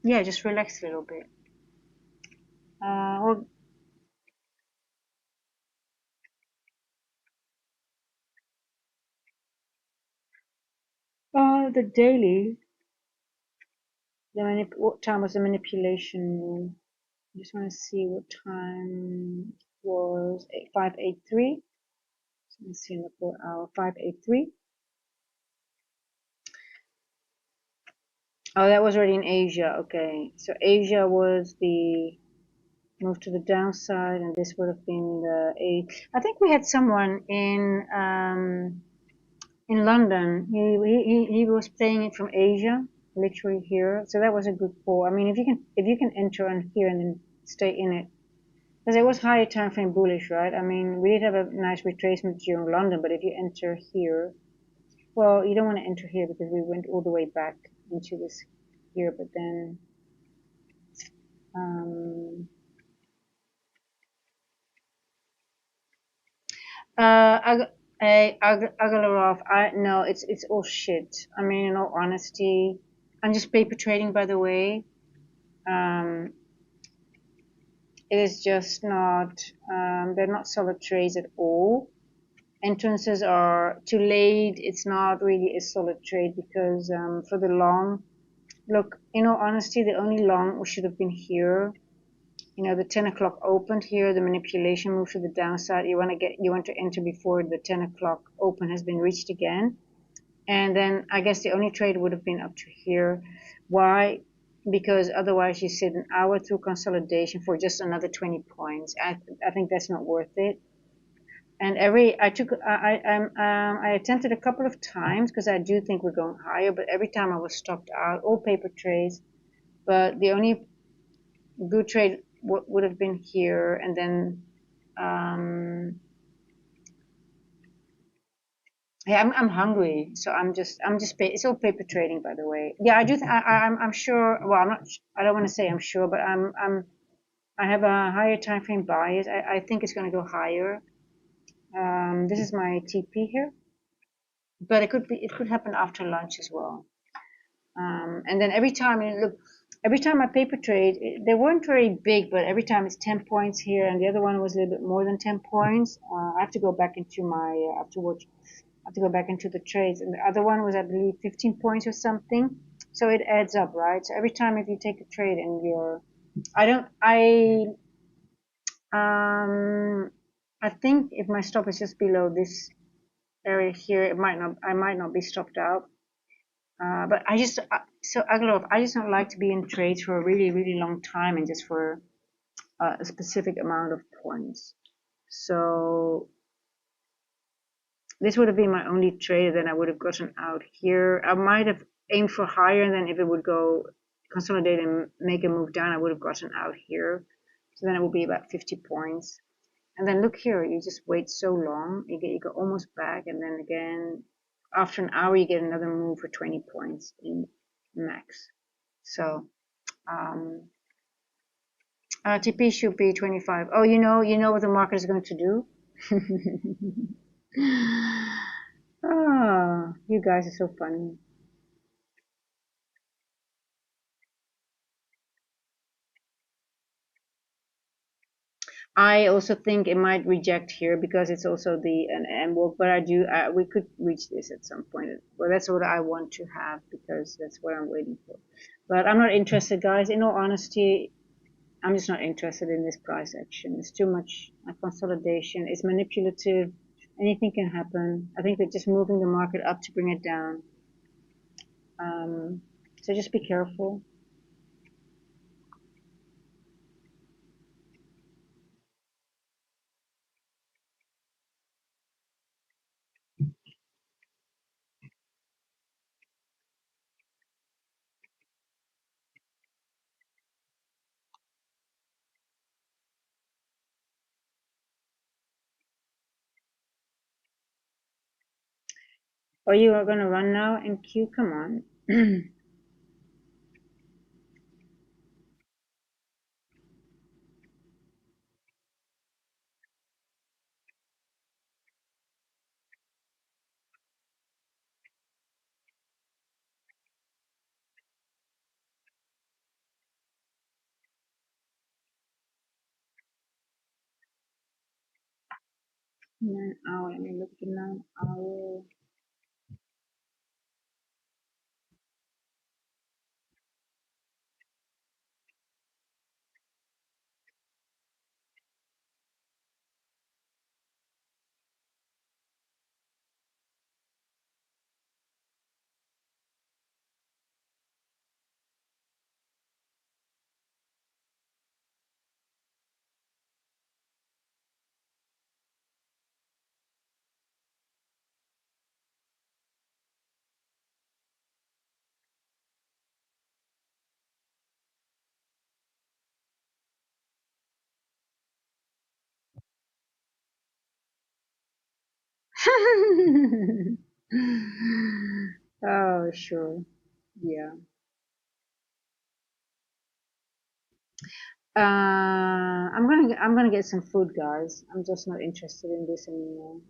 yeah, just relax a little bit. Or the daily. What time was the manipulation? I just want to see what time was 583. So let's see in the 4 hour 583. Oh, that was already in Asia. Okay, so Asia was the move to the downside, and this would have been the 8. I think we had someone in London. He was playing it from Asia, literally here. So that was a good call. I mean, if you can enter on here and then stay in it, because it was higher time frame bullish, right? I mean, we did have a nice retracement during London, but if you enter here, well, you don't want to enter here because we went all the way back into this here, but then um, Agalarov, I no, it's all shit. I mean, in all honesty, I'm just paper trading, by the way. Um, it is just not. They're not solid trades at all. Entrances are too late. It's not really a solid trade because for the long, look, in all honesty, the only long should have been here. The 10 o'clock opened here, the manipulation moved to the downside. You want to enter before the 10 o'clock open has been reached again. And then I guess the only trade would have been up to here. Why? Because otherwise you sit an hour through consolidation for just another 20 points. I think that's not worth it. And I attempted a couple of times because I do think we're going higher, but every time I was stopped out, all paper trades. But the only good trade would have been here, and then yeah, I'm hungry, so it's all paper trading, by the way. Yeah, I do. I'm sure. Well, I'm not. I don't want to say I'm sure, but I have a higher time frame bias. I think it's going to go higher. This is my TP here, but it could happen after lunch as well. And then every time, look, every time I paper trade, they weren't very big, but every time it's 10 points here, and the other one was a little bit more than 10 points. I have to go back into my afterwards. I have to go back into the trades, and the other one was, I believe, 15 points or something. So it adds up, right? So every time if you take a trade and I think if my stop is just below this area here, I might not be stopped out. But so Aglov, I just don't like to be in trades for a really, really long time and just for a specific amount of points. So this would have been my only trade, then I would have gotten out here. I might have aimed for higher, and then if it would go consolidate and make a move down, I would have gotten out here. So then it would be about 50 points. And then look here, you just wait so long, you go almost back, and then again, after an hour, you get another move for 20 points in max. So TP should be 25. Oh, you know what the market is going to do? Oh, you guys are so funny. I also think it might reject here because it's also the and well, but we could reach this at some point. Well, that's what I want to have because that's what I'm waiting for. But I'm not interested, guys. In all honesty, I'm just not interested in this price action. It's too much consolidation. It's manipulative. Anything can happen. I think they're just moving the market up to bring it down. So just be careful. Or you are gonna run now and Q? Come on. Let me look at 9 hour. Oh, sure. Yeah. I'm gonna get some food, guys. I'm just not interested in this anymore.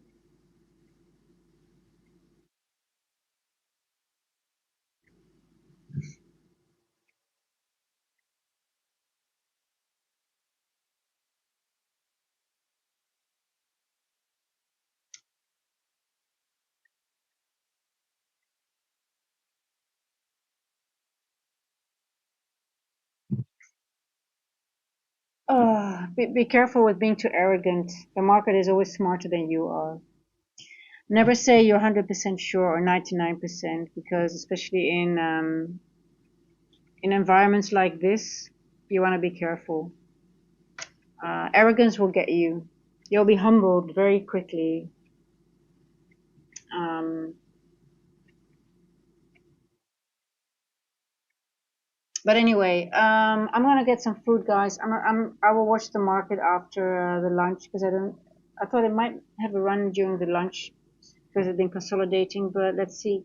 Be careful with being too arrogant. The market is always smarter than you are. Never say you're 100% sure or 99% because especially in environments like this, you want to be careful. Arrogance will get you. You'll be humbled very quickly. But anyway, I'm gonna get some food, guys. I will watch the market after the lunch because I thought it might have a run during the lunch because it's been consolidating. But let's see.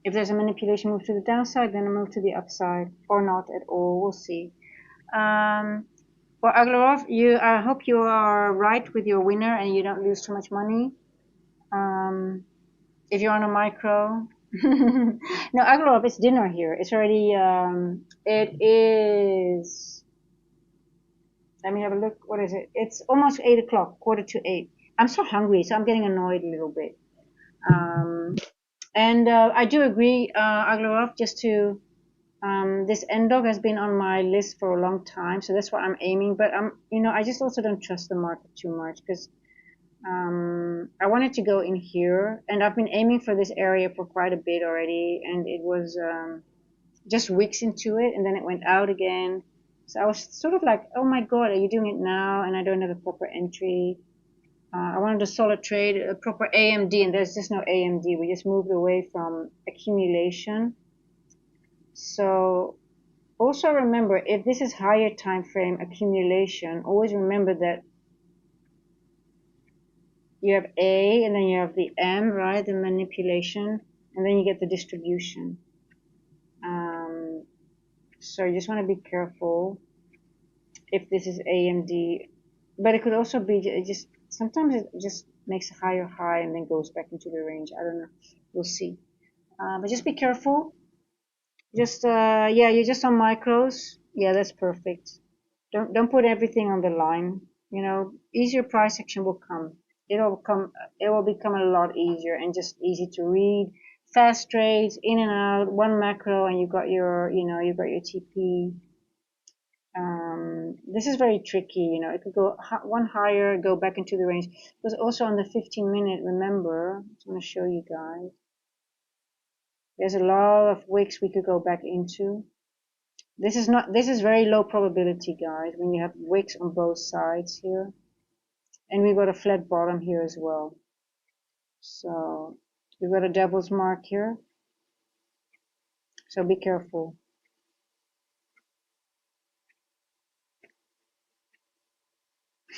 If there's a manipulation move to the downside, then a move to the upside, or not at all. We'll see. Well, Aglarov, I hope you are right with your winner and you don't lose too much money. If you're on a micro. No, Aglarov, it's dinner here. It's already, it is, let me have a look. What is it? It's almost 8 o'clock, quarter to 8. I'm so hungry, so I'm getting annoyed a little bit. And I do agree, Aglarov, just to, this NDOG has been on my list for a long time, so that's what I'm aiming. But I just also don't trust the market too much because I wanted to go in here, and I've been aiming for this area for quite a bit already, and it was just weeks into it, and then it went out again. So I was sort of like, oh my god, are you doing it now? And I don't have a proper entry. I wanted a solid trade, a proper AMD, and there's just no AMD. We just moved away from accumulation. So also remember, if this is higher time frame accumulation, always remember that you have A and then you have the M, right? The manipulation, and then you get the distribution. So you just want to be careful if this is AMD, but it could also be just sometimes it just makes a higher high and then goes back into the range. I don't know. We'll see. But just be careful. Just yeah, you're just on micros. Yeah, that's perfect. Don't put everything on the line. Easier price action will come. It will become a lot easier and just easy to read. Fast trades, in and out, one macro, and you've got your TP. This is very tricky. It could go one higher, go back into the range. Because also on the 15-minute, remember, I'm going to show you guys. There's a lot of wicks we could go back into. This is very low probability, guys, when you have wicks on both sides here. And we've got a flat bottom here as well. So we've got a devil's mark here. So be careful.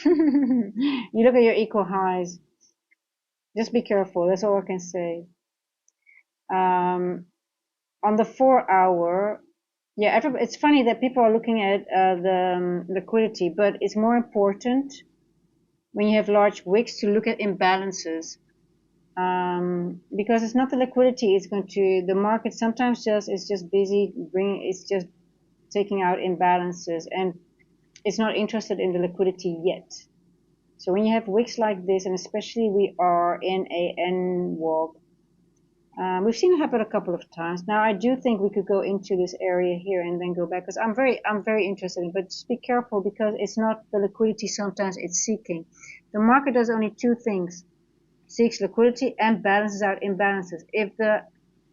You look at your equal highs. Just be careful. That's all I can say. On the 4-hour, yeah, it's funny that people are looking at the liquidity, but it's more important when you have large wicks to look at imbalances. Because it's not the liquidity, the market sometimes is just busy it's just taking out imbalances and it's not interested in the liquidity yet. So when you have wicks like this, and especially we are in a N walk, we've seen it happen a couple of times. Now I do think we could go into this area here and then go back because I'm very interested in it, but just be careful because it's not the liquidity sometimes it's seeking. The market does only two things: seeks liquidity and balances out imbalances. If the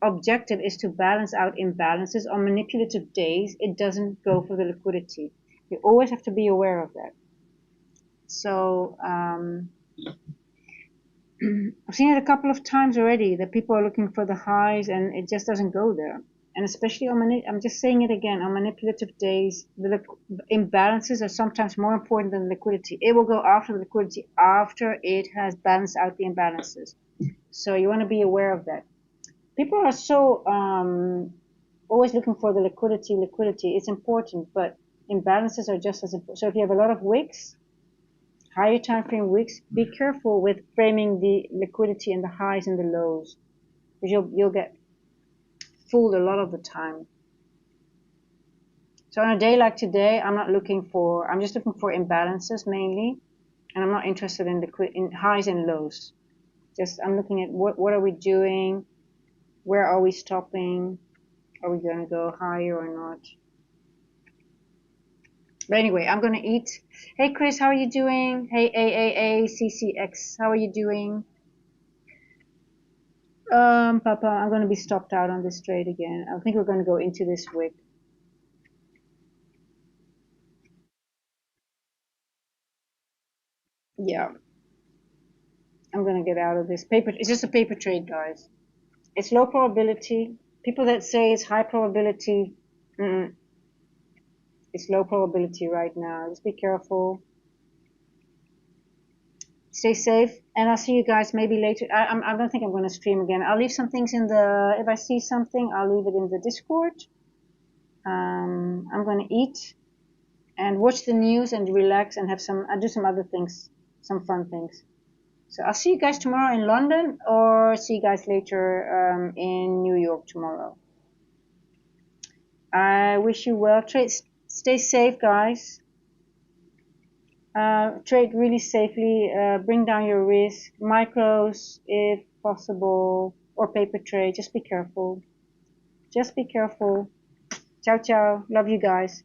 objective is to balance out imbalances on manipulative days, it doesn't go for the liquidity. You always have to be aware of that. So I've seen it a couple of times already that people are looking for the highs and it just doesn't go there. And especially I'm just saying it again, on manipulative days, the imbalances are sometimes more important than liquidity. It will go after the liquidity after it has balanced out the imbalances. So you want to be aware of that. People are so always looking for the liquidity. It's important, but imbalances are just as important. So if you have a lot of wicks, higher time frame wicks, be careful with framing the liquidity in the highs and the lows, because you'll get fooled a lot of the time. So on a day like today, I'm just looking for imbalances mainly, and I'm not interested in highs and lows. I'm looking at what are we doing, where are we stopping, are we going to go higher or not. But anyway, I'm going to eat. Hey, Chris, how are you doing? Hey, AAACCX, how are you doing? Papa, I'm going to be stopped out on this trade again. I think we're going to go into this wick. Yeah, I'm gonna get out of this paper. It's just a paper trade, guys. It's low probability. People that say it's high probability, it's low probability right now. Just be careful. Stay safe, and I'll see you guys maybe later. I don't think I'm going to stream again. I'll leave some things in the, if I see something, I'll leave it in the Discord. I'm going to eat and watch the news and relax and I'll do some other things, some fun things. So I'll see you guys tomorrow in London, or see you guys later in New York tomorrow. I wish you well. Stay safe, guys. Trade really safely, bring down your risk, micros if possible, or paper trade. Just be careful. Just be careful. Ciao, ciao. Love you guys.